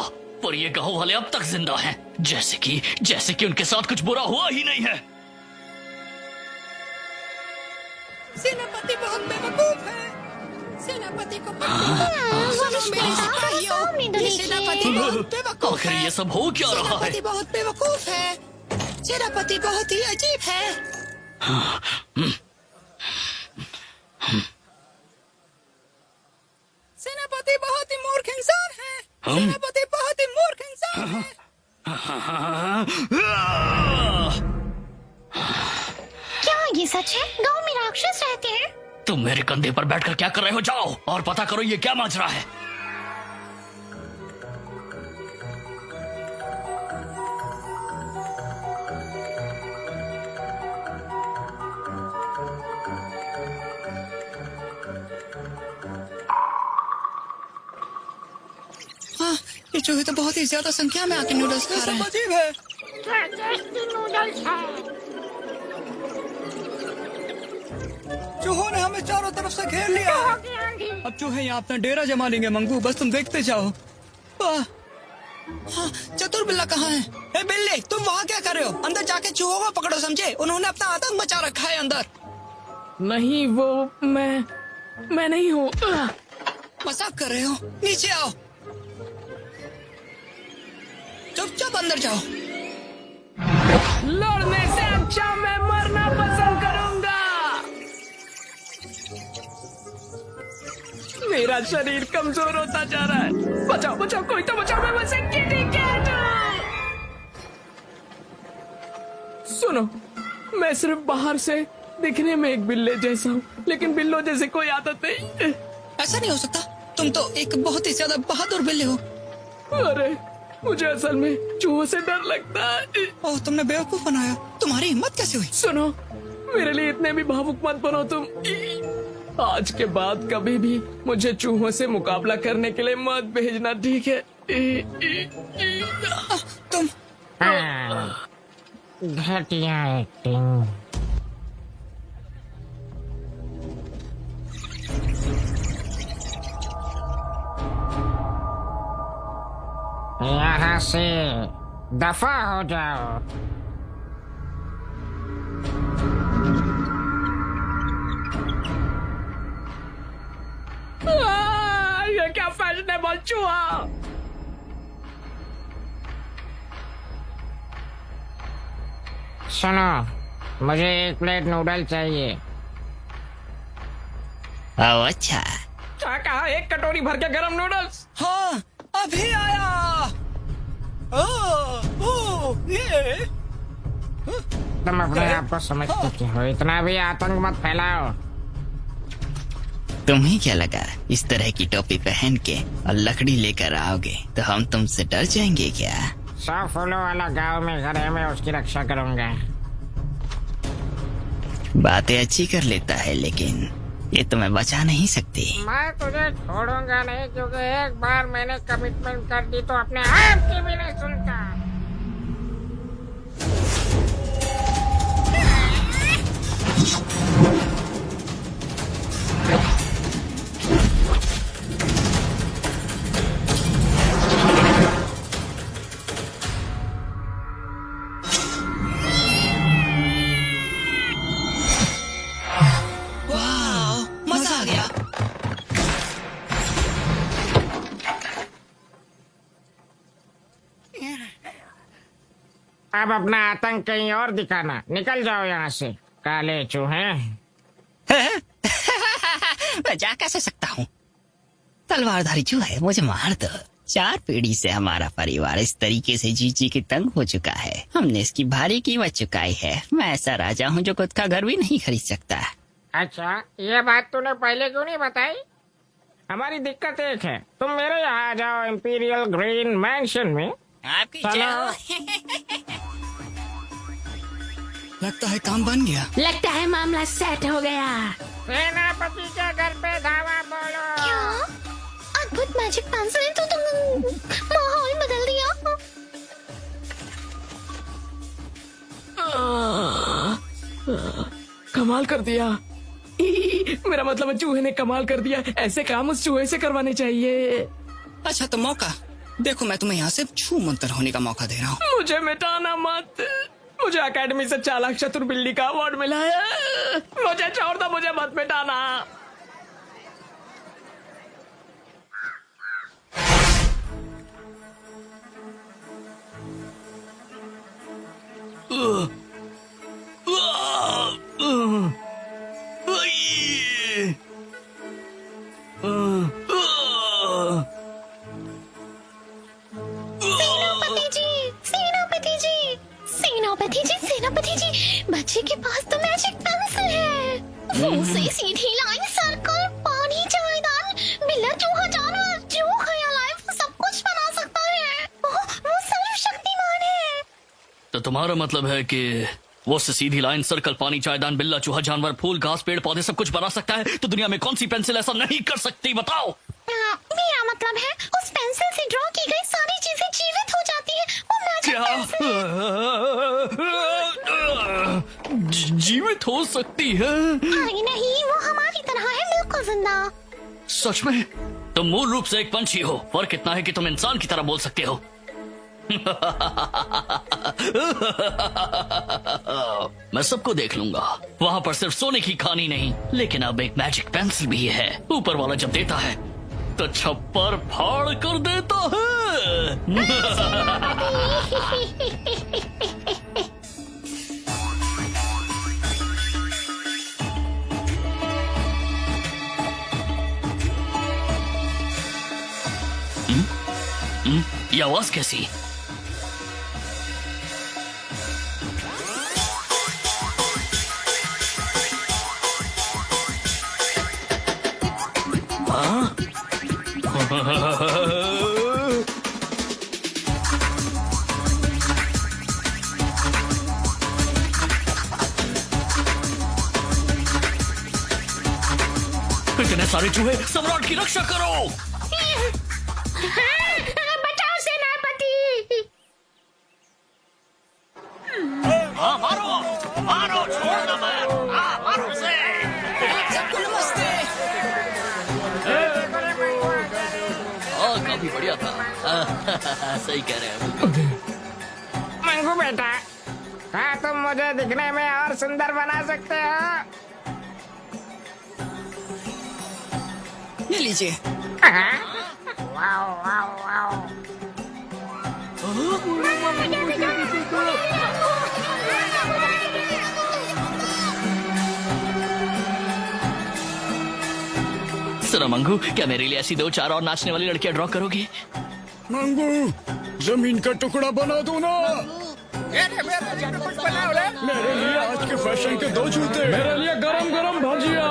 पर ये गांव वाले अब तक जिंदा हैं, जैसे कि उनके साथ कुछ बुरा हुआ ही नहीं है। सेनापति बहुत बेवकूफ है। सेनापति को सेनापति बहुत बेवकूफ आखिर है। ये सब हो क्या रहा है? सेनापति बहुत बेवकूफ है। सेनापति बहुत ही अजीब है। सेनापति बहुत ही मूर्ख इंसान है। सेनापति बहुत ही मूर्ख इंसान है। क्या ये सच है? गांव में राक्षस रहते हैं? तुम मेरे कंधे पर बैठकर क्या कर रहे हो? जाओ और पता करो ये क्या माजरा है। हाँ, ये चूहे तो बहुत ही ज्यादा संख्या में आके नूडल्स खा रहे हैं। अजीब है। चूहों ने हमें चारों तरफ से घेर लिया है। अब चूहे यहाँ अपना डेरा जमा लेंगे। मंगू, बस तुम देखते जाओ। हाँ, चतुर बिल्ला कहाँ है? ए बिल्ली, तुम वहाँ क्या कर रहे हो? अंदर जाके चूहों को पकड़ो, समझे? उन्होंने अपना आतंक मचा रखा है अंदर। नहीं, वो मैं नहीं हूँ। मजाक कर रहे हो? नीचे आओ, चुपचाप अंदर जाओ। लड़ने से अच्छा मैं मरना पसंद करूंगा। मेरा शरीर कमजोर होता जा रहा है। बचाओ बचाओ, कोई तो बचाओ, मैं बस एक किटी कैट हूं। सुनो, मैं सिर्फ बाहर से दिखने में एक बिल्ले जैसा हूँ, लेकिन बिल्लों जैसे कोई आदत नहीं। ऐसा नहीं हो सकता, तुम तो एक बहुत ही ज्यादा बहादुर बिल्ले हो। अरे मुझे असल में चूहों से डर लगता है। ओह, तुमने बेवकूफ बनाया। तुम्हारी हिम्मत कैसे हुई? सुनो, मेरे लिए इतने भी भावुक मत बनो तुम। आज के बाद कभी भी मुझे चूहों से मुकाबला करने के लिए मत भेजना, ठीक है? तुम घटिया एक्टिंग। यहाँ से दफा हो जाओ। ये क्या फैशनेबल चूहा! सुनो, मुझे एक प्लेट नूडल चाहिए। अच्छा, क्या कहा? एक कटोरी भर के गरम नूडल्स? हाँ, अभी आया। ये तुम अपने आप को समझते क्यों हो? इतना भी आतंक मत फैलाओ। तुम्हें क्या लगा इस तरह की टोपी पहन के और लकड़ी लेकर आओगे तो हम तुमसे डर जाएंगे क्या? 100 फूलों वाला गांव में घर है, मैं उसकी रक्षा करूंगा। बातें अच्छी कर लेता है, लेकिन ये तुम्हें बचा नहीं सकती। मैं तुझे छोड़ूंगा नहीं, क्योंकि एक बार मैंने कमिटमेंट कर दी तो अपने आप की भी नहीं सुनता। मजा आ गया। अब अपना आतंक कहीं और दिखाना। निकल जाओ यहाँ से, काले चूहे। मैं जा कैसे सकता हूँ? तलवारधारी चूहे, मुझे मार दो। 4 पीढ़ी से हमारा परिवार इस तरीके से जी जी के तंग हो चुका है। हमने इसकी भारी कीमत चुकाई है। मैं ऐसा राजा हूँ जो खुद का घर भी नहीं खरीद सकता। अच्छा, ये बात तूने पहले क्यों नहीं बताई? हमारी दिक्कत एक है, तुम मेरे यहाँ आ जाओ इंपीरियल ग्रीन मैंशन में। आपकी लगता है काम बन गया। लगता है मामला सेट हो गया। सेनापति के घर पे धावा बोलो। क्या अद्भुत मैजिक पेंसिल तो तुम माहौल बदल दिया। कमाल कर दिया। मेरा मतलब है चूहे ने कमाल कर दिया। ऐसे काम उस चूहे से करवाने चाहिए। अच्छा, तो मौका देखो, मैं तुम्हें यहाँ से छू मंतर होने का मौका दे रहा हूँ। मुझे मिटाना मत। मुझे अकेडमी से चालाक चतुर बिल्ली का अवार्ड मिला है। मुझे छोड़ दो, मुझे मत मिटाना। सेनापति जी, बच्चे के पास तो मैजिक पेंसिल है। वो से सीधी लाइन, सर्कल, पानी, चायदान, बिल्ला, चूहा, जानवर, जो ख्याल आए वो सब कुछ बना सकता है। वो सर्वशक्तिमान है। तो तुम्हारा मतलब है कि वो से सीधी लाइन, सर्कल, पानी, चायदान, बिल्ला, चूहा, जानवर, फूल, घास, पेड़ पौधे सब कुछ बना सकता है? तो दुनिया में कौन सी पेंसिल ऐसा नहीं कर सकती, बताओ? मेरा मतलब है उस पेंसिल से ड्रॉ की गई सारी चीजें जीवित हो जाती है। वो मैजिक पेंसिल जीवित हो सकती है? अरे नहीं, वो हमारी तरह है, बिल्कुल जिंदा। सच में? तुम मूल रूप से एक पंछी हो। फर्क इतना है कि तुम इंसान की तरह बोल सकते हो। मैं सबको देख लूंगा। वहाँ पर सिर्फ सोने की खानी नहीं, लेकिन अब एक मैजिक पेंसिल भी है। ऊपर वाला जब देता है तो छप्पर फाड़ कर देता है। ये आवाज कैसी? इतने सारे चूहे, सम्राट की रक्षा करो। बचाओ सेनापति। हाँ, मारो मारो, छोड़ दो मत। हाँ, मारो उसे। सबको नमस्ते। काफी बढ़िया था। सही कह रहे हैं। मंगू बेटा, क्या तुम मुझे दिखने में और सुंदर बना सकते हो? ये लीजिए। Wow wow wow. सुनो मंगू, क्या मेरे लिए ऐसी 2-4 और नाचने वाली लड़कियां ड्रॉ करोगी? मंगू, जमीन का टुकड़ा बना दो ना। मेरे लिए आज के फैशन के 2 जूते। मेरे लिए गरम गरम भजिया।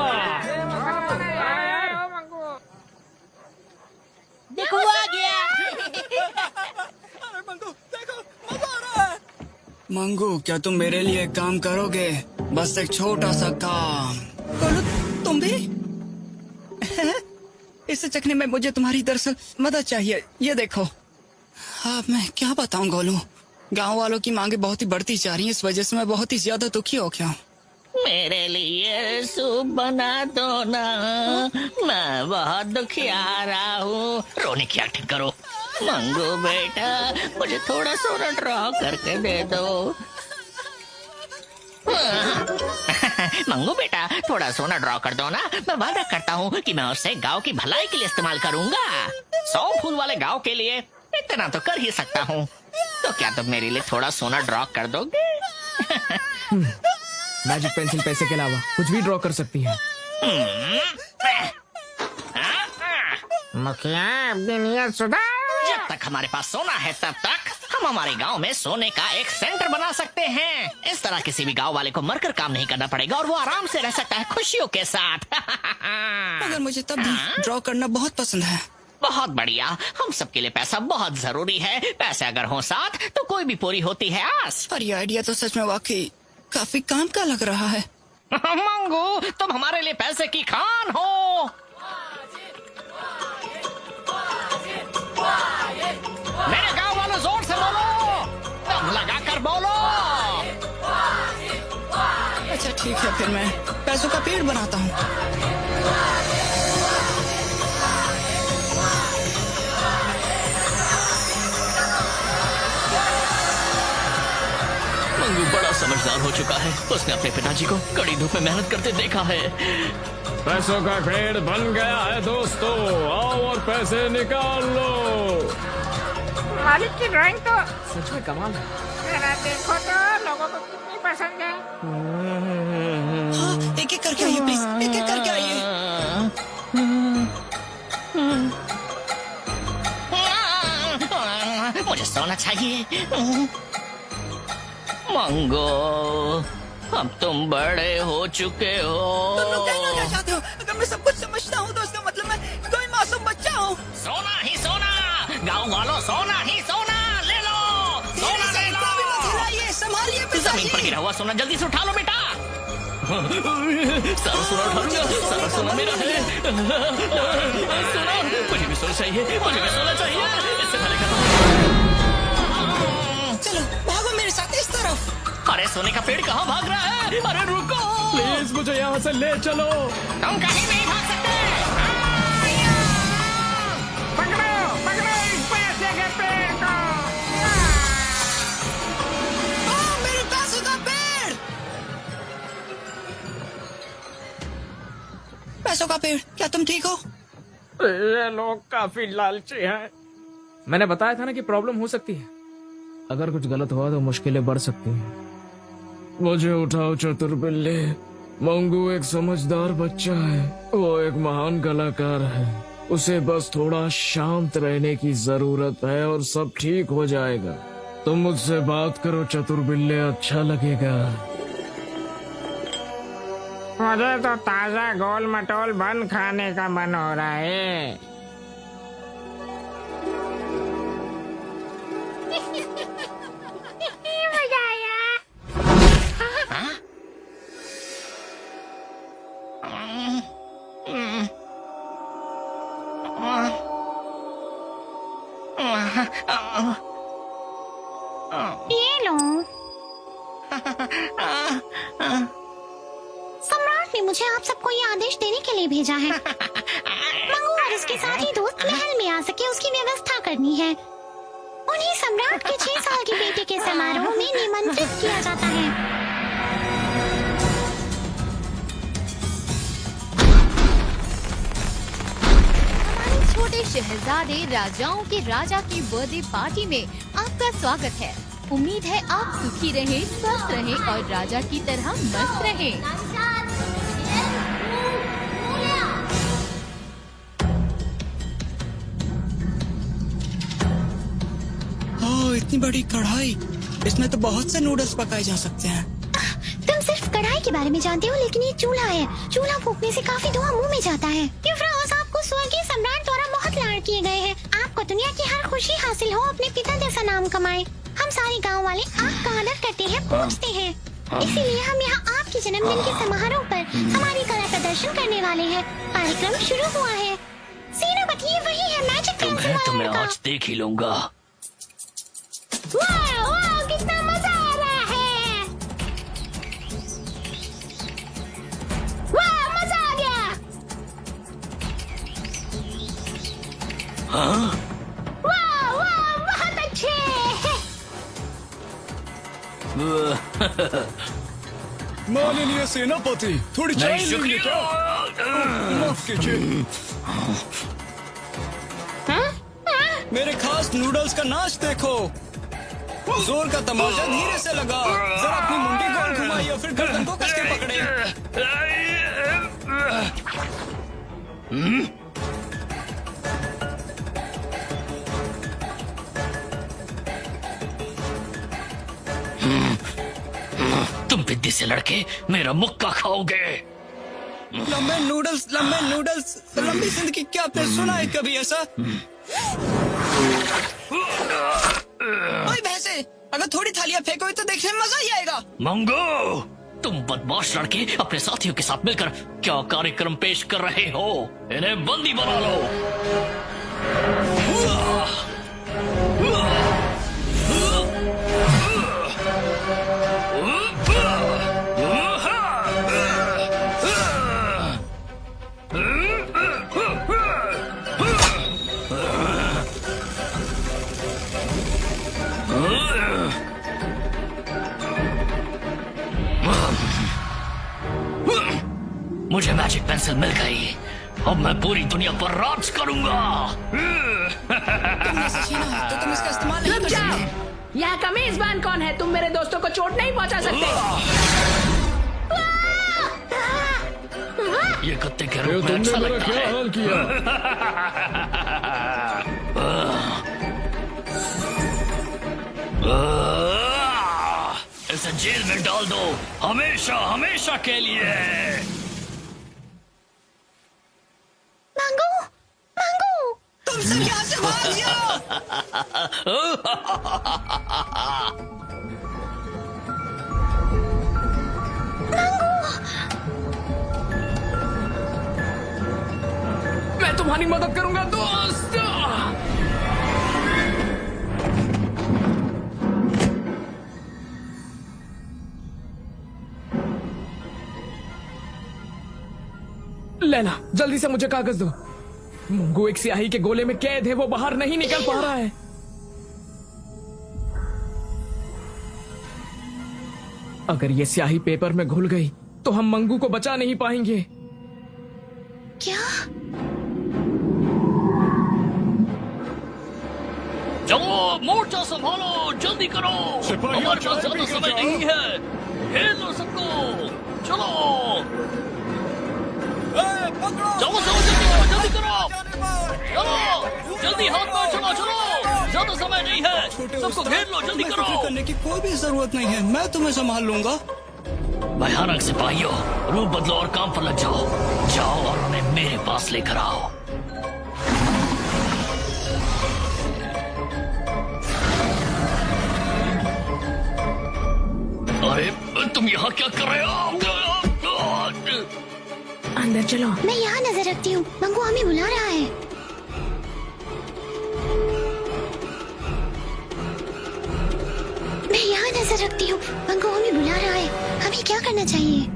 देखो आ गया। अरे मंगू, देखो मजा आ रहा है। मंगू, क्या तुम मेरे लिए एक काम करोगे? बस एक छोटा सा काम। गोलू, तुम भी? इसे चखने में मुझे तुम्हारी दरअसल मदद चाहिए। ये देखो। हाँ, मैं क्या बताऊं गोलू, गांव वालों की मांगे बहुत ही बढ़ती जा रही हैं। इस वजह से मैं बहुत ही ज्यादा दुखी हो गया हूँ। मेरे लिए सूप बना दो ना, मैं बहुत दुखियारा हूँ। रोने की एक्टिंग करो। मंगू बेटा, मुझे थोड़ा सोना ड्रॉ करके दे दो। मंगू बेटा, थोड़ा सोना ड्रॉ कर दो ना। मैं वादा करता हूँ कि मैं उसे गांव की भलाई के लिए इस्तेमाल करूंगा। 100 फूल वाले गांव के लिए इतना तो कर ही सकता हूँ। तो क्या तुम मेरे लिए थोड़ा सोना ड्रॉ कर दोगे? मैजिक पेंसिल पैसे के अलावा कुछ भी ड्रॉ कर सकती है। मुखिया, अपनी नियत सुधार। जब तक हमारे पास सोना है तब तक हम हमारे गांव में सोने का एक सेंटर बना सकते हैं। इस तरह किसी भी गांव वाले को मरकर काम नहीं करना पड़ेगा और वो आराम से रह सकता है खुशियों के साथ। मगर मुझे तब भी ड्रॉ करना बहुत पसंद है। बहुत बढ़िया। हम सबके लिए पैसा बहुत जरूरी है। पैसे अगर हो साथ तो कोई भी पूरी होती है आस। पर ये आइडिया तो सच में वाकई काफी काम का लग रहा है। मंगू, तुम हमारे लिए पैसे की खान हो। मेरे गांव वालों, जोर से बोलो, दम लगाकर बोलो। अच्छा ठीक है, फिर मैं पैसों का पेड़ बनाता हूँ। मंगू बड़ा समझदार हो चुका है। उसने अपने पिताजी को कड़ी धूप में मेहनत करते देखा है। पैसों का पेड़ बन गया है दोस्तों, आओ और पैसे निकाल लो। मालिक की ड्राइंग तो सच में कमाल है। जरा देखो तो लोगों को कितनी पसंद है। हाँ, एक एक करके आइए प्लीज, एक एक करके आइए। मुझे सोना चाहिए। मंगो, अब तुम बड़े हो चुके हो। तुम लोग कहना क्या चाहते हो? अगर मैं सब कुछ समझता हूँ तो इसका मतलब मैं कोई मासूम बच्चा हूँ। सोना ही सोना, गांव वालों, सोना ही सोना ले लो। सोना ले लो। हिलाइए, संभालिए पिताजी। जमीन पर गिरा हुआ सोना जल्दी से उठा लो बेटा। सारा सोना उठा लूंगा, सारा सोना मेरा है। सोना, मुझे भी सोना चाहिए, मुझे भी सोना चाहिए। इससे पहले चलो भागो मेरे साथ इस तरफ। अरे सोने का पेड़ कहाँ भाग रहा है? अरे रुको, प्लीज मुझे यहाँ से ले चलो। तुम कहीं नहीं भाग सकते। पकड़ो, पकड़ो इस पैसे के पेड़ को। पैसों का पेड़। क्या तुम ठीक हो? ये लोग काफी लालची हैं। मैंने बताया था ना कि प्रॉब्लम हो सकती है। अगर कुछ गलत हुआ तो मुश्किलें बढ़ सकती हैं। मुझे उठाओ चतुर बिल्ले। मंगू एक समझदार बच्चा है, वो एक महान कलाकार है। उसे बस थोड़ा शांत रहने की जरूरत है और सब ठीक हो जाएगा। तुम मुझसे बात करो चतुर बिल्ले, अच्छा लगेगा। मुझे तो ताजा गोल मटोल बन खाने का मन हो रहा है। मजा आया। ये लो। सम्राट ने मुझे आप सबको ये आदेश देने के लिए भेजा है। मंगू और उसके साथी दोस्त महल में आ सके उसकी व्यवस्था करनी है। उन्हें सम्राट के 6 साल की बेटी के समारोह में निमंत्रित किया जाता है। हमारे छोटे शहजादे राजाओं के राजा की बर्थडे पार्टी में आपका स्वागत है। उम्मीद है आप सुखी रहें, स्वस्थ रहें और राजा की तरह मस्त रहें। ओह, इतनी बड़ी कढ़ाई। इसमें तो बहुत से नूडल्स पकाए जा सकते हैं। तुम सिर्फ कढ़ाई के बारे में जानते हो, लेकिन ये चूल्हा है। चूल्हा फूकने से काफी धुआं मुंह में जाता है। युवराज, आपको स्वर्गीय सम्राट द्वारा बहुत लाड किए गए हैं। आपको दुनिया की हर खुशी हासिल हो, अपने पिता जैसा नाम कमाए। हम सारे गांव वाले आपका आदर करते हैं, पूछते हैं। इसीलिए हम यहाँ आपके जन्मदिन के समारोह पर हमारी कला प्रदर्शन करने वाले हैं। कार्यक्रम शुरू हुआ है। सेनापति, ये वही है मैजिक पेंसिल तो मैं वाला आज देख ही लूंगा। वाह वाह, कितना मजा आ रहा है। वाह, मजा आ गया। हाँ? वाह वाह, बहुत अच्छे। माननीय सेनापति, थोड़ी चाय नहीं, लेंगे क्या? माफ कीजिए। मेरे खास नूडल्स का नाच देखो। जोर का तमाशा धीरे से लगा। जरा अपनी मुंडी गोल घुमाइए और फिर गर्दन को कस के पकड़े। तुम बिद्दी से लड़के मेरा मुक्का खाओगे। लंबे नूडल्स, लंबी जिंदगी। क्या आपने सुना है कभी ऐसा? ओए भैंसे, अगर थोड़ी थालियां फेंकोगे तो देखने में मजा ही आएगा। मंगू, तुम बदमाश लड़के अपने साथियों के साथ मिलकर क्या कार्यक्रम पेश कर रहे हो? इन्हें बंदी बना लो। मुझे मैजिक पेंसिल मिल गई। अब मैं पूरी दुनिया पर राज करूंगा। तुमने इसे छीना है, तो तुम इसका इस्तेमाल नहीं कर सकते। यहाँ का मेजबान कौन है? तुम मेरे दोस्तों को चोट नहीं पहुँचा सकते। ये कुत्ते के रूप में अच्छा लगता है। हाल किया? इसे जेल में डाल दो, हमेशा हमेशा के लिए। मंगू, मंगू, तुम सब यहाँ से भाग जाओ। मैं तुम्हारी मदद करूंगा दोस्त। लेना, जल्दी से मुझे कागज दो। मुंगू एक स्याही के गोले में कैद है, वो बाहर नहीं निकल पा रहा है। अगर ये स्याही पेपर में घुल गई तो हम मंगू को बचा नहीं पाएंगे। क्या? चलो मोर्चा संभालो, जल्दी करो, हमारे पास ज्यादा समय नहीं है। घेर लो सबको, चलो चलो चलो, जल्दी करो, चलो जल्दी, हाथ में चलो, चलो ज्यादा समय नहीं है, सबको घेर लो, जल्दी करो। फिक्र करने की कोई भी जरूरत नहीं है, मैं तुम्हें संभाल लूंगा। भयानक सिपाहियों, रूप बदलो और काम पर लग जाओ। जाओ और उन्हें मेरे पास लेकर आओ। अरे तुम यहाँ क्या कर रहे हो? अंदर चलो। मैं यहाँ नजर रखती हूँ, मंगू हमें बुला रहा है। मैं यहाँ नजर रखती हूँ, मंगू हमें बुला रहा है। हमें क्या करना चाहिए?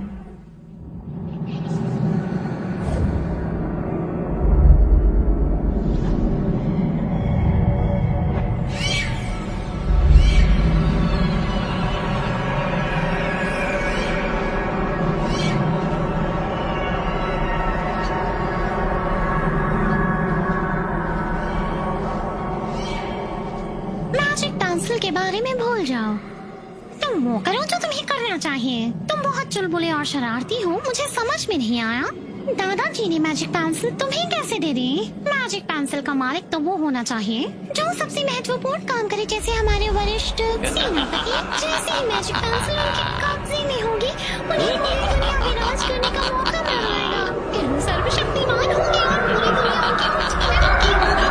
के बारे में भूल जाओ। तुम वो करो जो तुम्हें करना चाहिए। तुम बहुत चुलबुले और शरारती हो, मुझे समझ में नहीं आया दादाजी ने मैजिक पेंसिल तुम्हें कैसे दे दी? मैजिक पेंसिल का मालिक तो वो होना चाहिए जो सबसे महत्वपूर्ण काम करे, जैसे हमारे वरिष्ठ सेनापति। जैसे ही मैजिक पेंसिल उनके कब्जे में होगी, उन्हें पूरी दुनिया में राज करने का मौका मिल जाएगा। फिर वो सर्वशक्तिमान होंगे और पूरी दुनिया की तरक्की होगी।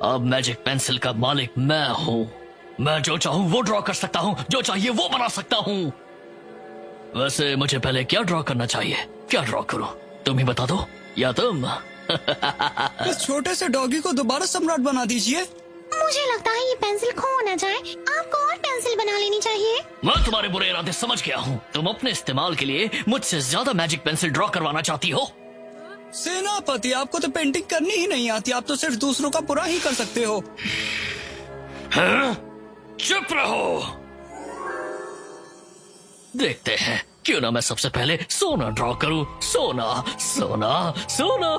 अब मैजिक पेंसिल का मालिक मैं हूँ। मैं जो चाहूँ वो ड्रॉ कर सकता हूँ, जो चाहिए वो बना सकता हूँ। वैसे मुझे पहले क्या ड्रॉ करना चाहिए? क्या ड्रॉ करूँ, तुम ही बता दो, या तुम? इस छोटे से डॉगी को दोबारा सम्राट बना दीजिए। मुझे लगता है ये पेंसिल खो ना जाए, आपको और पेंसिल बना लेनी चाहिए। मैं तुम्हारे बुरे इरादे समझ गया हूँ। तुम अपने इस्तेमाल के लिए मुझसे ज्यादा मैजिक पेंसिल ड्रॉ करवाना चाहती हो। सेनापति, आपको तो पेंटिंग करनी ही नहीं आती, आप तो सिर्फ दूसरों का बुरा ही कर सकते हो। चुप रहो। देखते हैं, क्यों ना मैं सबसे पहले सोना ड्रॉ करूं। सोना सोना सोना।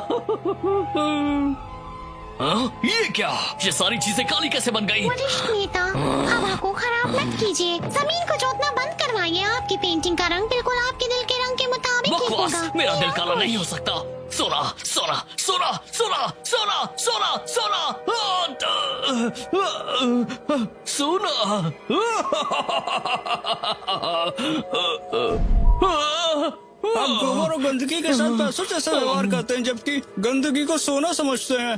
ये क्या? ये सारी चीजें काली कैसे बन गई? वरिष्ठ नेता, हवा को खराब मत कीजिए। जमीन को जोतना बंद करवाइए। आपकी पेंटिंग का रंग बिल्कुल आपके दिल के रंग के मुताबिक ही बकवास, होगा। मेरा दिल काला नहीं हो सकता। सोना सोना सोना सोना सोना सोना सोना आप गोबर और गंदगी के साथ पैसों जैसा व्यवहार करते हैं, जबकि गंदगी को सोना समझते हैं।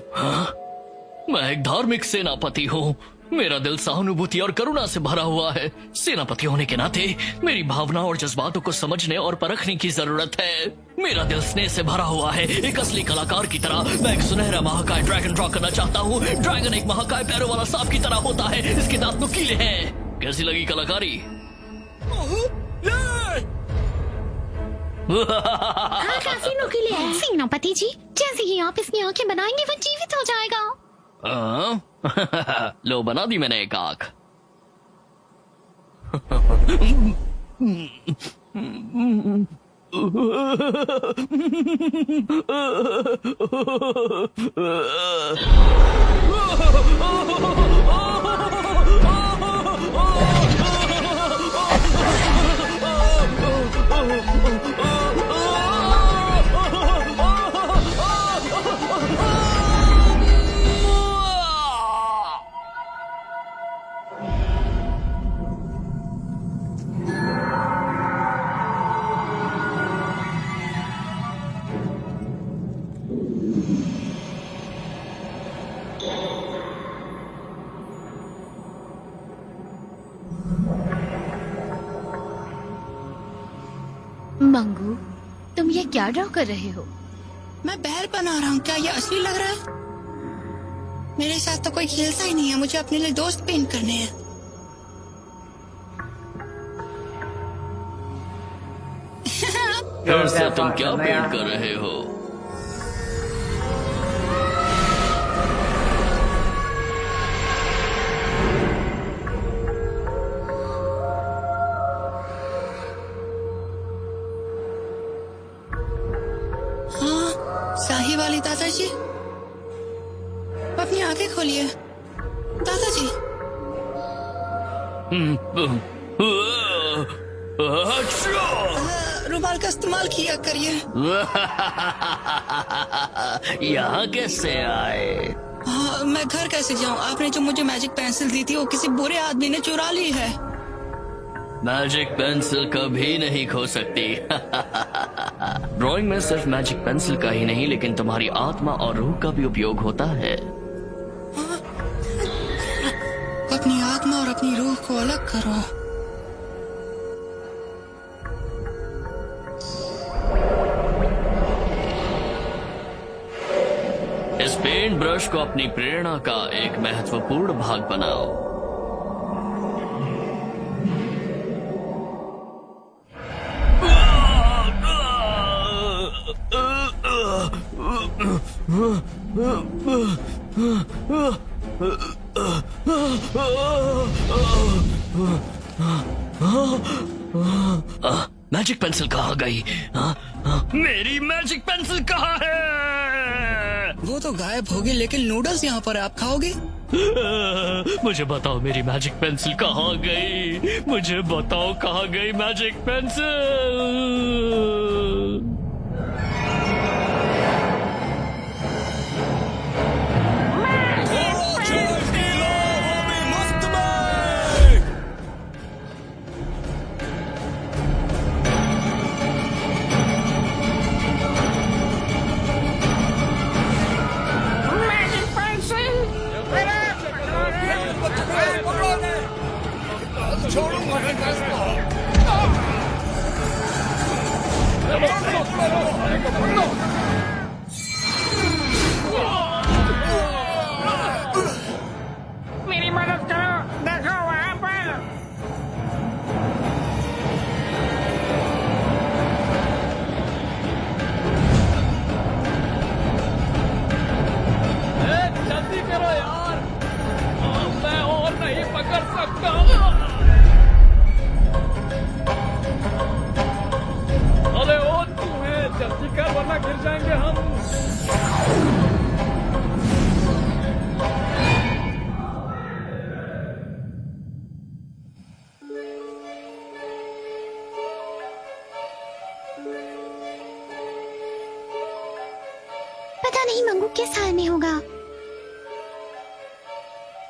मैं एक धार्मिक सेनापति हूँ। मेरा दिल सहानुभूति और करुणा से भरा हुआ है। सेनापति होने के नाते मेरी भावना और जज्बातों को समझने और परखने की जरूरत है। मेरा दिल स्नेह से भरा हुआ है। एक असली कलाकार की तरह मैं एक सुनहरा महाकाय ड्रैगन ड्रॉ करना चाहता हूँ। ड्रैगन एक महाकाय पैरों वाला सांप की तरह होता है। इसके दांत नुकीले हैं। कैसी लगी कलाकारी? हाँ, काफी नुकीले है। सेनापति जी, जैसे ही आप इसकी आंखें बनाएंगे वो जीवित हो जाएगा। लो, बना दी मैंने एक आंख। मंगू, तुम ये क्या ड्रॉ कर रहे हो? मैं बैल बना रहा हूँ। क्या ये असली लग रहा है? मेरे साथ तो कोई खेलता ही नहीं है, मुझे अपने लिए दोस्त पेंट करने हैं। फिर से तुम क्या पेंट कर रहे हो? हाँ, शाही वाली दादाजी, अपनी आंखें खोलिए दादाजी। रुमाल का इस्तेमाल किया करिए। यहाँ कैसे आए? हाँ, मैं घर कैसे जाऊँ? आपने जो मुझे मैजिक पेंसिल दी थी वो किसी बुरे आदमी ने चुरा ली है। मैजिक पेंसिल कभी नहीं खो सकती। ड्राइंग में सिर्फ मैजिक पेंसिल का ही नहीं लेकिन तुम्हारी आत्मा और रूह का भी उपयोग होता है। अपनी आत्मा और अपनी रूह को अलग करो। इस पेंट ब्रश को अपनी प्रेरणा का एक महत्वपूर्ण भाग बनाओ। मैजिक पेंसिल कहाँ गई? मेरी मैजिक पेंसिल कहाँ है? वो तो गायब होगी, लेकिन नूडल्स यहाँ पर आप खाओगे? मुझे बताओ मेरी मैजिक पेंसिल कहाँ गई? मुझे बताओ कहाँ गई मैजिक पेंसिल? मेरी मदद करो, देखो वहाँ पर। जल्दी करो यार, मैं और नहीं पकड़ सकता। अरे ओ तुम्हें जल्दी कर वरना गिर जाएंगे हम। पता नहीं मंगू किस हाल में होगा।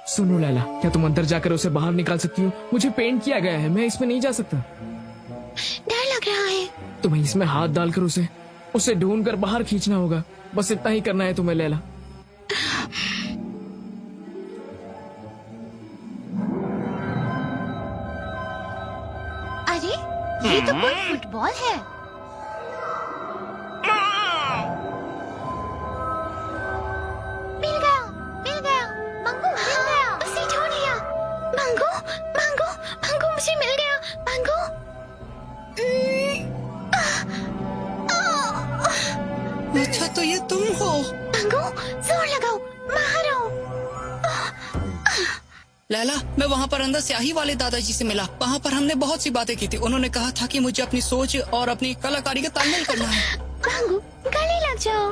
सुनो लैला, क्या तुम अंदर जाकर उसे बाहर निकाल सकती हो? मुझे पेंट किया गया है, मैं इसमें नहीं जा सकता। डर लग रहा है। तुम्हें इसमें हाथ डालकर उसे ढूंढकर बाहर खींचना होगा। बस इतना ही करना है तुम्हें लैला। अरे ये तो कोई फुटबॉल है। मिल गया मंगू, मिल गया। उसे ढूंढ लिया। मंगू मंगू मंगू, मुझे मिल गया मंगू। अच्छा तो ये तुम हो। मंगू जोर लगाओ, बाहर आओ। लैला, मैं वहाँ पर अंदर स्याही वाले दादाजी से मिला। वहाँ पर हमने बहुत सी बातें की थी। उन्होंने कहा था कि मुझे अपनी सोच और अपनी कलाकारी का तालमेल करना है। मंगू गले लग जाओ।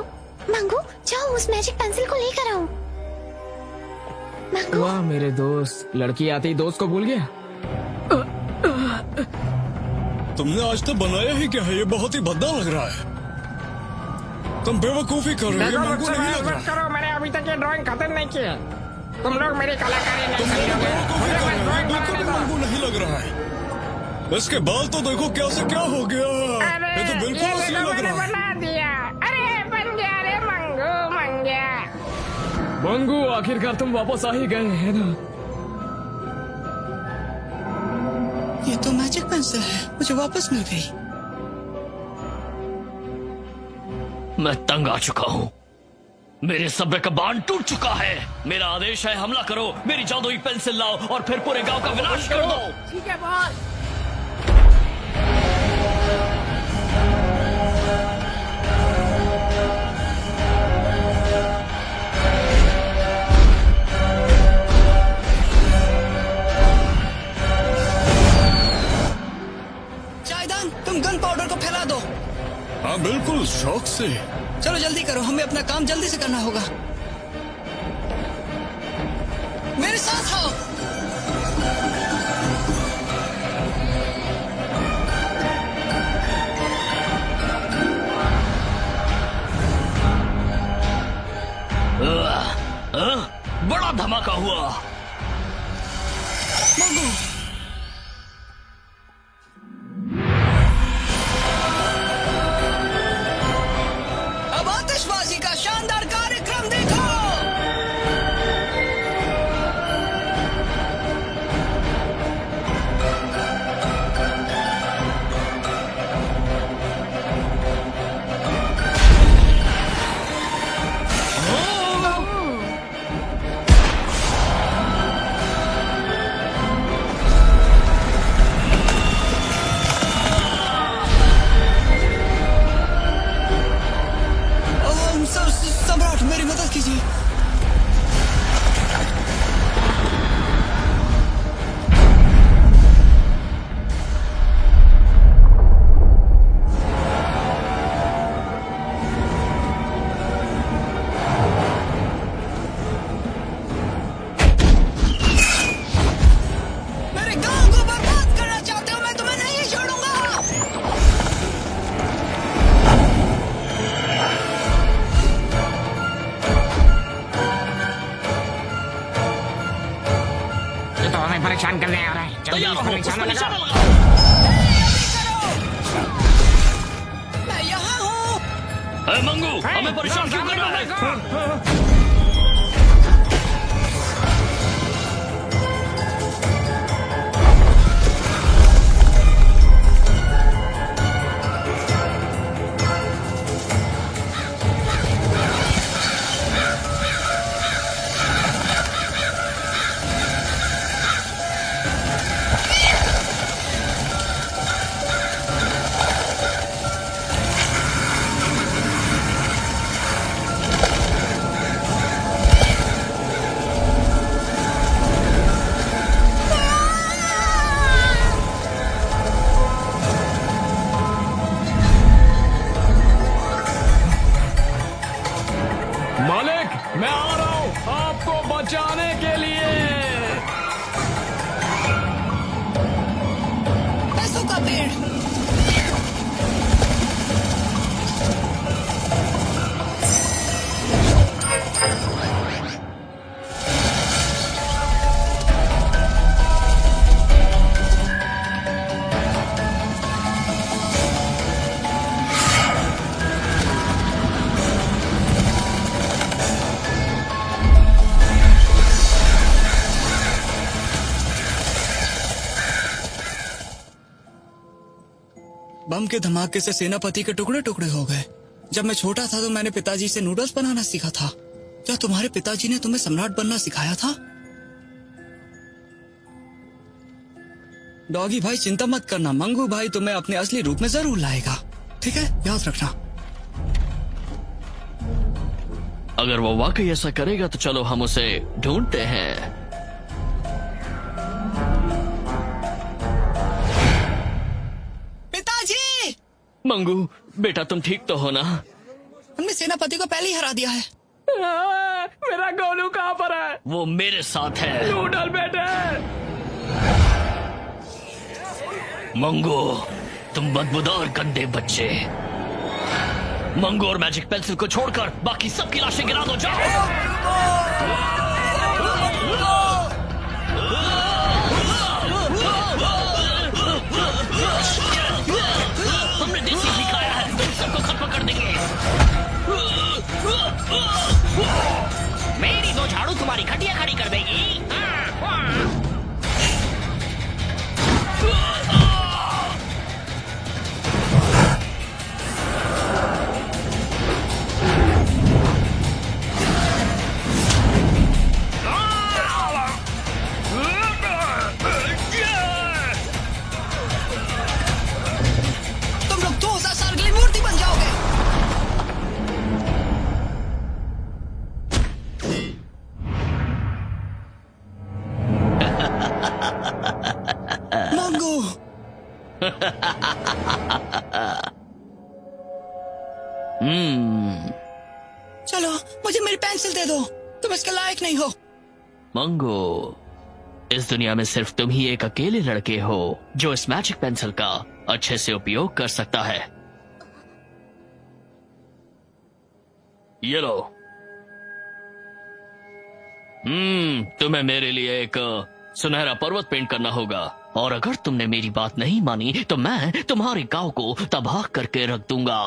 मंगू जाओ उस मैजिक पेंसिल को लेकर आओ। मंगू वाह मेरे दोस्त, लड़की आते ही दोस्त को भूल गया। तुमने आज तक बनाया ही क्या है? ये बहुत ही भद्दा लग रहा है। तुम बेवकूफी कर रहे हो, ये देखो मंगू मुझसे नहीं लग मत रहा। करो, मैंने अभी तक ये ड्राइंग खत्म नहीं की है। तुम लोग मेरी कलाकारी नहीं तुम समझोगे। बेवकूफी मुझे कर बस रहे हो, ड्राइंग बिल्कुल बनाने भी दो। मंगू नहीं लग रहा है। इसके बाल तो देखो क्या से क्या हो गया। अरे ये तो बिल्कुल असली देखो लग मैंने रहा है। बना दिया। अरे बन गया रे मंगू, बन गया। मंगू आखिरकार तुम वापस आ ही गए हैं ना। ये तो मैजिक पेंसिल है, मुझे वापस मिल गई। मैं तंग आ चुका हूँ। मेरे सब्र का बांध टूट चुका है। मेरा आदेश है, हमला करो, मेरी जादुई पेंसिल लाओ और फिर पूरे गांव का विनाश कर दो। ठीक है बॉस। जायदान, तुम गन पाउडर को फैला दो। हाँ बिल्कुल, शौक से। चलो जल्दी करो, हमें अपना काम जल्दी से करना होगा। मेरे साथ आओ। बड़ा धमाका हुआ। मंगू, अब आतिशबाजी का शानदार कार्यक्रम देखो। सम्राट, मेरी मदद कीजिए। मेरे गांव को बर्बाद करना चाहते हो, मैं तुम्हें नहीं छोड़ूंगा। ये तो हमें परेशान करने आ रहा है। जल्दी तैयार इसको हो, निशाना उसमें निशाना लगाओ। लगाओ। मैं यहाँ हूँ। ए, मंगू, हमें परेशान क्यों कर रहा है? मालिक, मैं आ रहा हूँ आपको बचाने के लिए। पैसों का पेड़। बम के धमाके से सेनापति के टुकड़े टुकड़े हो गए। जब मैं छोटा था तो मैंने पिताजी से नूडल्स बनाना सीखा था। क्या तुम्हारे पिताजी ने तुम्हें सम्राट बनना सिखाया था? डॉगी भाई चिंता मत करना, मंगू भाई तुम्हें अपने असली रूप में जरूर लाएगा। ठीक है, याद रखना। अगर वो वाकई ऐसा करेगा तो चलो हम उसे ढूंढते हैं। पिताजी! मंगू, बेटा तुम ठीक तो हो ना? हमने सेनापति को पहले ही हरा दिया है। मेरा गोलू कहाँ पर है? वो मेरे साथ है। नूडल बेटे। मंगू, तुम बदबूदार गंदे बच्चे। मंगू और मैजिक पेंसिल को छोड़कर बाकी सबकी लाशें गिरा दो, जाओ। हमने देसी सिखाया है, तुम सबको खत्म कर देंगे। मेरी दो झाड़ू तुम्हारी खटिया खड़ी कर देगी। चलो मुझे मेरी पेंसिल दे दो, तुम इसके लायक नहीं हो। मंगो, इस दुनिया में सिर्फ तुम ही एक अकेले लड़के हो जो इस मैजिक पेंसिल का अच्छे से उपयोग कर सकता है। ये लो। तुम्हें मेरे लिए एक सुनहरा पर्वत पेंट करना होगा, और अगर तुमने मेरी बात नहीं मानी तो मैं तुम्हारे गांव को तबाह करके रख दूंगा।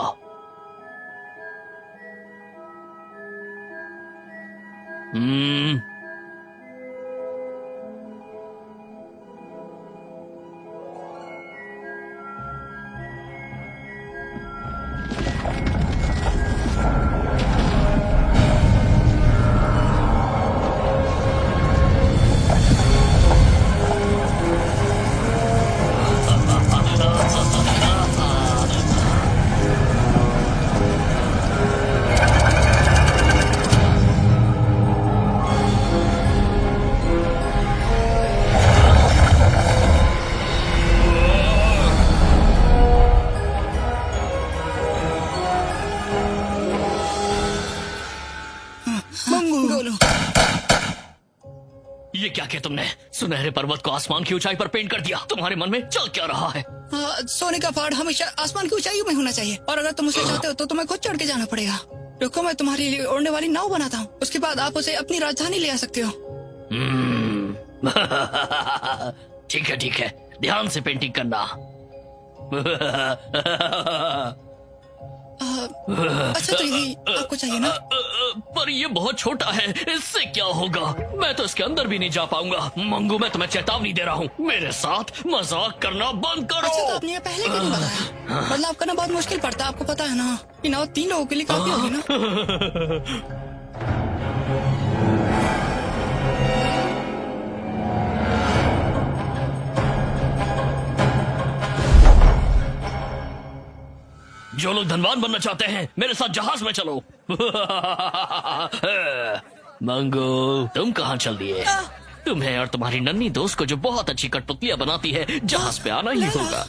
गोलू, ये क्या किया तुमने? सुनहरे पर्वत को आसमान की ऊंचाई पर पेंट कर दिया। तुम्हारे मन में चल क्या रहा है? सोने का पहाड़ हमेशा आसमान की ऊंचाई में होना चाहिए, और अगर तुम उसे चाहते हो तो तुम्हें खुद चढ़ के जाना पड़ेगा। रुको, मैं तुम्हारे लिए उड़ने वाली नाव बनाता हूँ, उसके बाद आप उसे अपनी राजधानी ले आ सकते हो। ठीक है, ध्यान से पेंटिंग करना। अच्छा तो यही आपको चाहिए ना? पर ये बहुत छोटा है, इससे क्या होगा? मैं तो इसके अंदर भी नहीं जा पाऊंगा। मंगू, मैं तुम्हें चेतावनी दे रहा हूँ, मेरे साथ मजाक करना बंद करो। अच्छा तो आपने ये पहले क्यों नहीं बताया? बदलाव करना बहुत मुश्किल पड़ता है, आपको पता है ना। ये नाव 3 लोगों के लिए काफी होगी ना? जो लोग धनवान बनना चाहते हैं मेरे साथ जहाज में चलो। मंगू, तुम कहाँ चल दिए? तुम्हें और तुम्हारी नन्ही दोस्त को जो बहुत अच्छी कठपुतलियां बनाती है, जहाज पे आना ही होगा।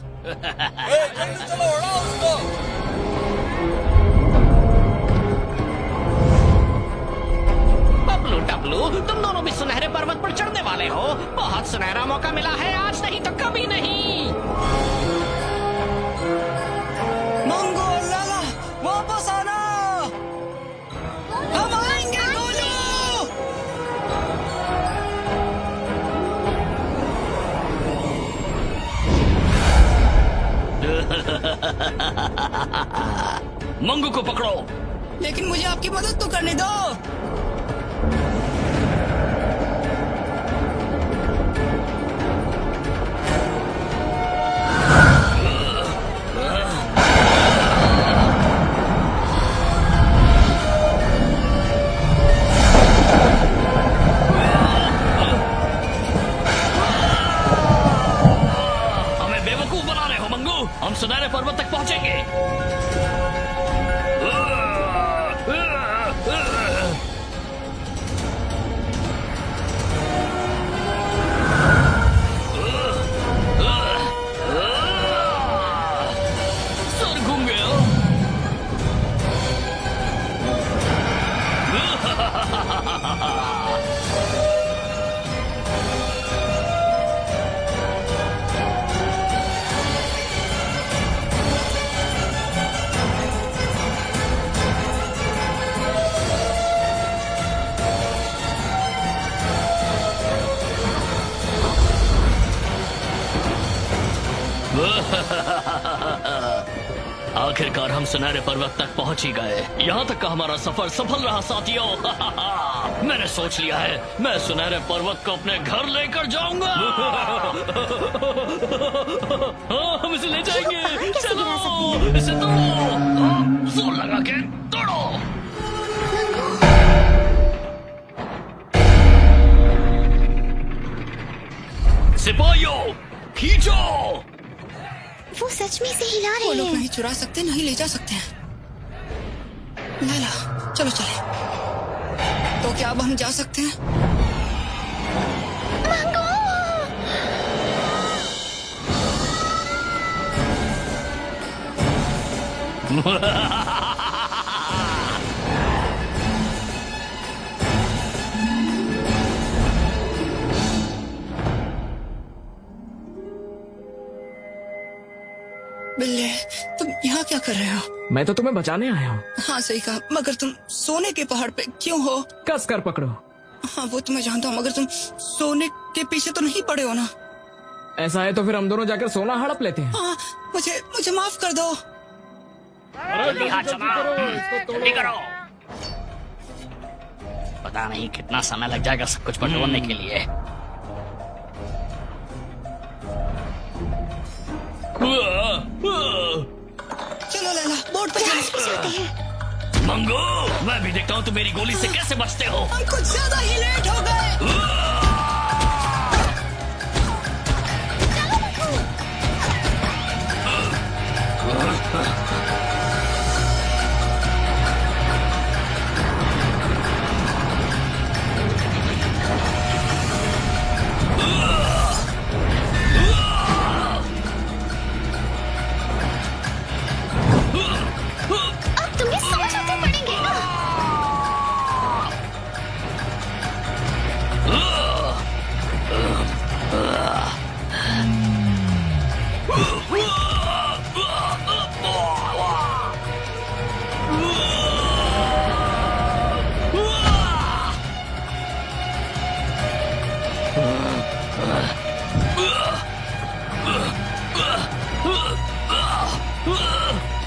बबलू डबलू, तुम दोनों भी सुनहरे पर्वत पर चढ़ने वाले हो। बहुत सुनहरा मौका मिला है, आज नहीं तो कभी नहीं। मंगू और लाला, वापस आना, हम आएंगे गोलू। मंगू को पकड़ो। लेकिन मुझे आपकी मदद तो करने दो। हम सुनहरे पर्वत तक पहुंचेंगे। सर घूम गया। आखिरकार हम सुनहरे पर्वत तक पहुंच ही गए। यहाँ तक का हमारा सफर सफल रहा साथियों। मैंने सोच लिया है, मैं सुनहरे पर्वत को अपने घर लेकर जाऊंगा। हाँ, हम इसे ले जाएंगे। चलो, इसे तोड़ो, जोर लगा के तोड़ो। सिपाहियों, खींचो। वो सच में इसे हिला वो रहे लोग हैं। नहीं चुरा सकते, नहीं ले जा सकते हैं। लाला, चलो चले। तो क्या अब हम जा सकते हैं? बिल्ले, तुम यहाँ क्या कर रहे हो? मैं तो तुम्हें बचाने आया हूँ। हाँ सही कहा, मगर तुम सोने के पहाड़ पे क्यों हो? कस कर पकड़ो। हाँ वो तो मैं जानता हूँ, मगर तुम सोने के पीछे तो नहीं पड़े हो ना? ऐसा है तो फिर हम दोनों जाकर सोना हड़प लेते हैं। हाँ, मुझे माफ कर दो। जल्दी हाथ चलाओ, जल्दी करो। पता नहीं कितना समय लग जाएगा सब कुछ बटोरने के लिए। चलो लैला, बोट पे चलो। मंगू, मैं भी देखता हूँ तुम मेरी गोली से कैसे बचते हो। हम कुछ ज्यादा ही लेट हो गए। अब तुम्हें समझाते पड़ेंगे ना।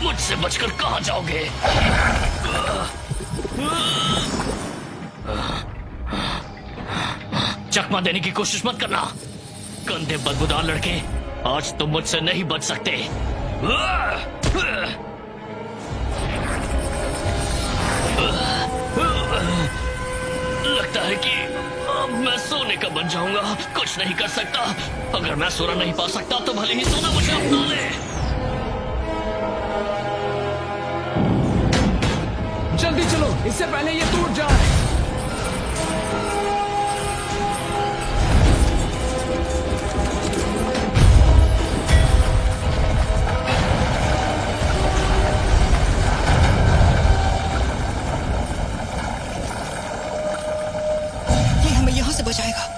मुझसे बचकर कहाँ जाओगे? चकमा देने की कोशिश मत करना, गंदे बदबूदार लड़के। आज तुम मुझसे नहीं बच सकते। लगता है कि अब मैं सोने का बन जाऊंगा। कुछ नहीं कर सकता। अगर मैं सोना नहीं पा सकता तो भले ही सोना मुझे अपना ले। जल्दी चलो, इससे पहले ये टूट जाए। ये हमें यहाँ से बचाएगा।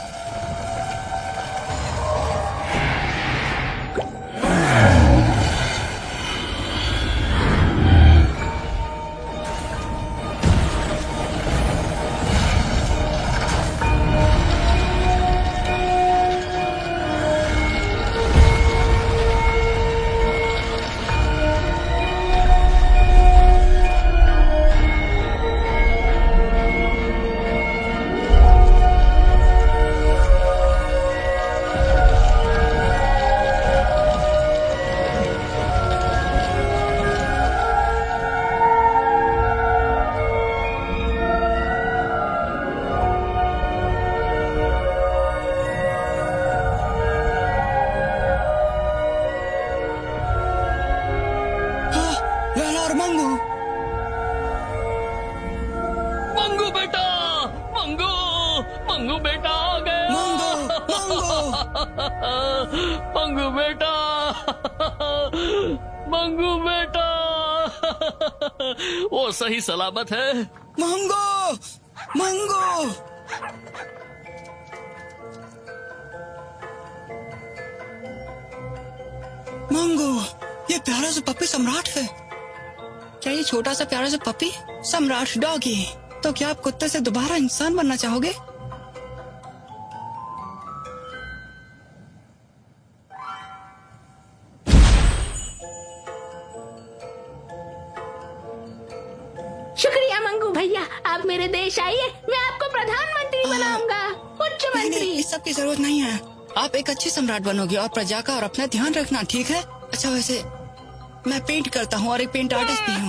लैला और मंगू। मंगू बेटा, मंगू, मंगू बेटा आ गए। मंगू बेटा, मंगू बेटा, वो सही सलामत है। मंगू, मंगू। मंगू, ये प्यारा सा पपी सम्राट है। क्या ये छोटा सा प्यारा सा पपी सम्राट डॉगी? तो क्या आप कुत्ते से दोबारा इंसान बनना चाहोगे? शुक्रिया मंगू भैया, आप मेरे देश आइए, मैं आपको प्रधानमंत्री बनाऊंगा। उच्च नहीं, मंत्री। इस सब की जरूरत नहीं है। आप एक अच्छी सम्राट बनोगे और प्रजा का और अपना ध्यान रखना, ठीक है? अच्छा वैसे मैं पेंट करता हूँ और एक पेंट आर्टिस्ट भी हूँ।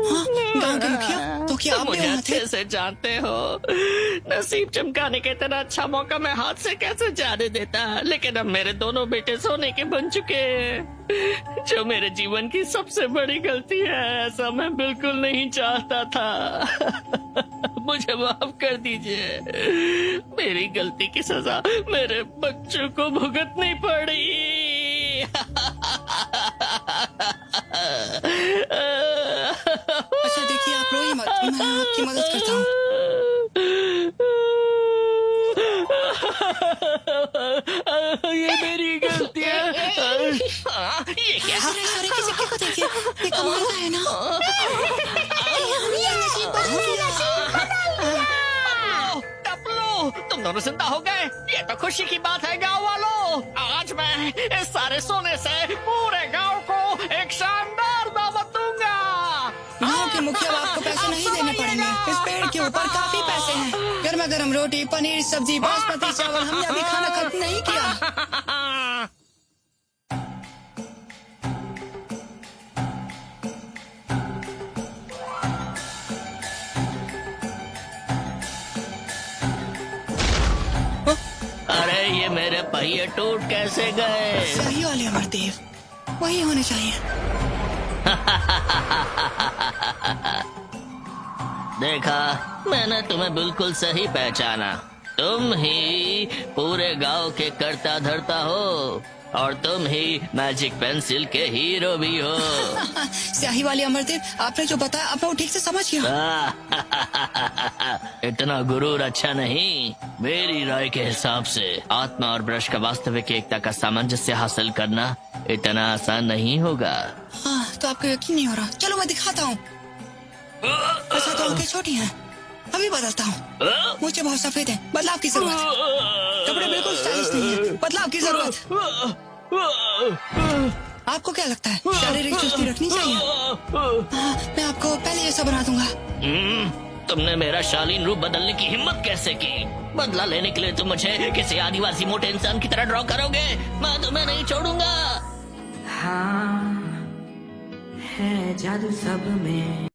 हाँ, गांव के मुखिया, तो क्या आप भी मुझे वहाँ थे? अच्छे से जानते हो, नसीब चमकाने के इतना अच्छा मौका मैं हाथ से कैसे जाने देता। लेकिन अब मेरे दोनों बेटे सोने के बन चुके हैं, जो मेरे जीवन की सबसे बड़ी गलती है। ऐसा मैं बिल्कुल नहीं चाहता था। मुझे माफ कर दीजिए। मेरी गलती की सजा मेरे बच्चों को भुगतनी पड़ी। अच्छा देखिए, आप रोइए मत, मैं आपकी मदद करता हूँ। ये मेरी गलती है। ये क्या? अरे किसी को देखिए, ये कमाल का है ना। टपलू, तुम दोनों जिंदा हो गए, ये तो खुशी की बात है गांव वालों। आज मैं इस सारे सोने से पूरे गांव को एक शानदार दावत दूंगा। गाँव के मुखिया आपको पैसे नहीं देने पड़ेंगे। इस पेड़ के ऊपर काफी पैसे हैं। गर्मा गर्म रोटी, पनीर, सब्जी, बासमती चावल, हमने अभी खाना खत्म नहीं किया। अरे ये मेरे पहिए टूट कैसे गए? सही वाले अमरदेव, वही होने चाहिए। देखा, मैंने तुम्हें बिल्कुल सही पहचाना। तुम ही पूरे गांव के करता धरता हो और तुम ही मैजिक पेंसिल के हीरो भी हो। स्याही वाले अमरदेव, आपने जो बताया आपने वो ठीक से समझ गया। इतना गुरूर अच्छा नहीं। मेरी राय के हिसाब से आत्मा और ब्रश का वास्तविक एकता का सामंजस्य हासिल करना इतना आसान नहीं होगा। हाँ, तो आपको यकीन नहीं हो रहा। चलो मैं दिखाता हूँ। अच्छा तो आंखें छोटी हैं, अभी बदलता हूँ। मुझे बहुत सफेद है, बदलाव की जरूरत। कपड़े बिल्कुल स्टाइलिश नहीं है, बदलाव की जरूरत। आपको क्या लगता है, शारीरिक चुस्ती रखनी चाहिए? हाँ, मैं आपको पहले जैसा बना दूंगा। तुमने मेरा शालीन रूप बदलने की हिम्मत कैसे की? बदला लेने के लिए तुम मुझे किसी आदिवासी मोटे इंसान की तरह ड्रॉ करोगे? मैं तुम्हें नहीं छोड़ूंगा। हाँ, है जादू सब में।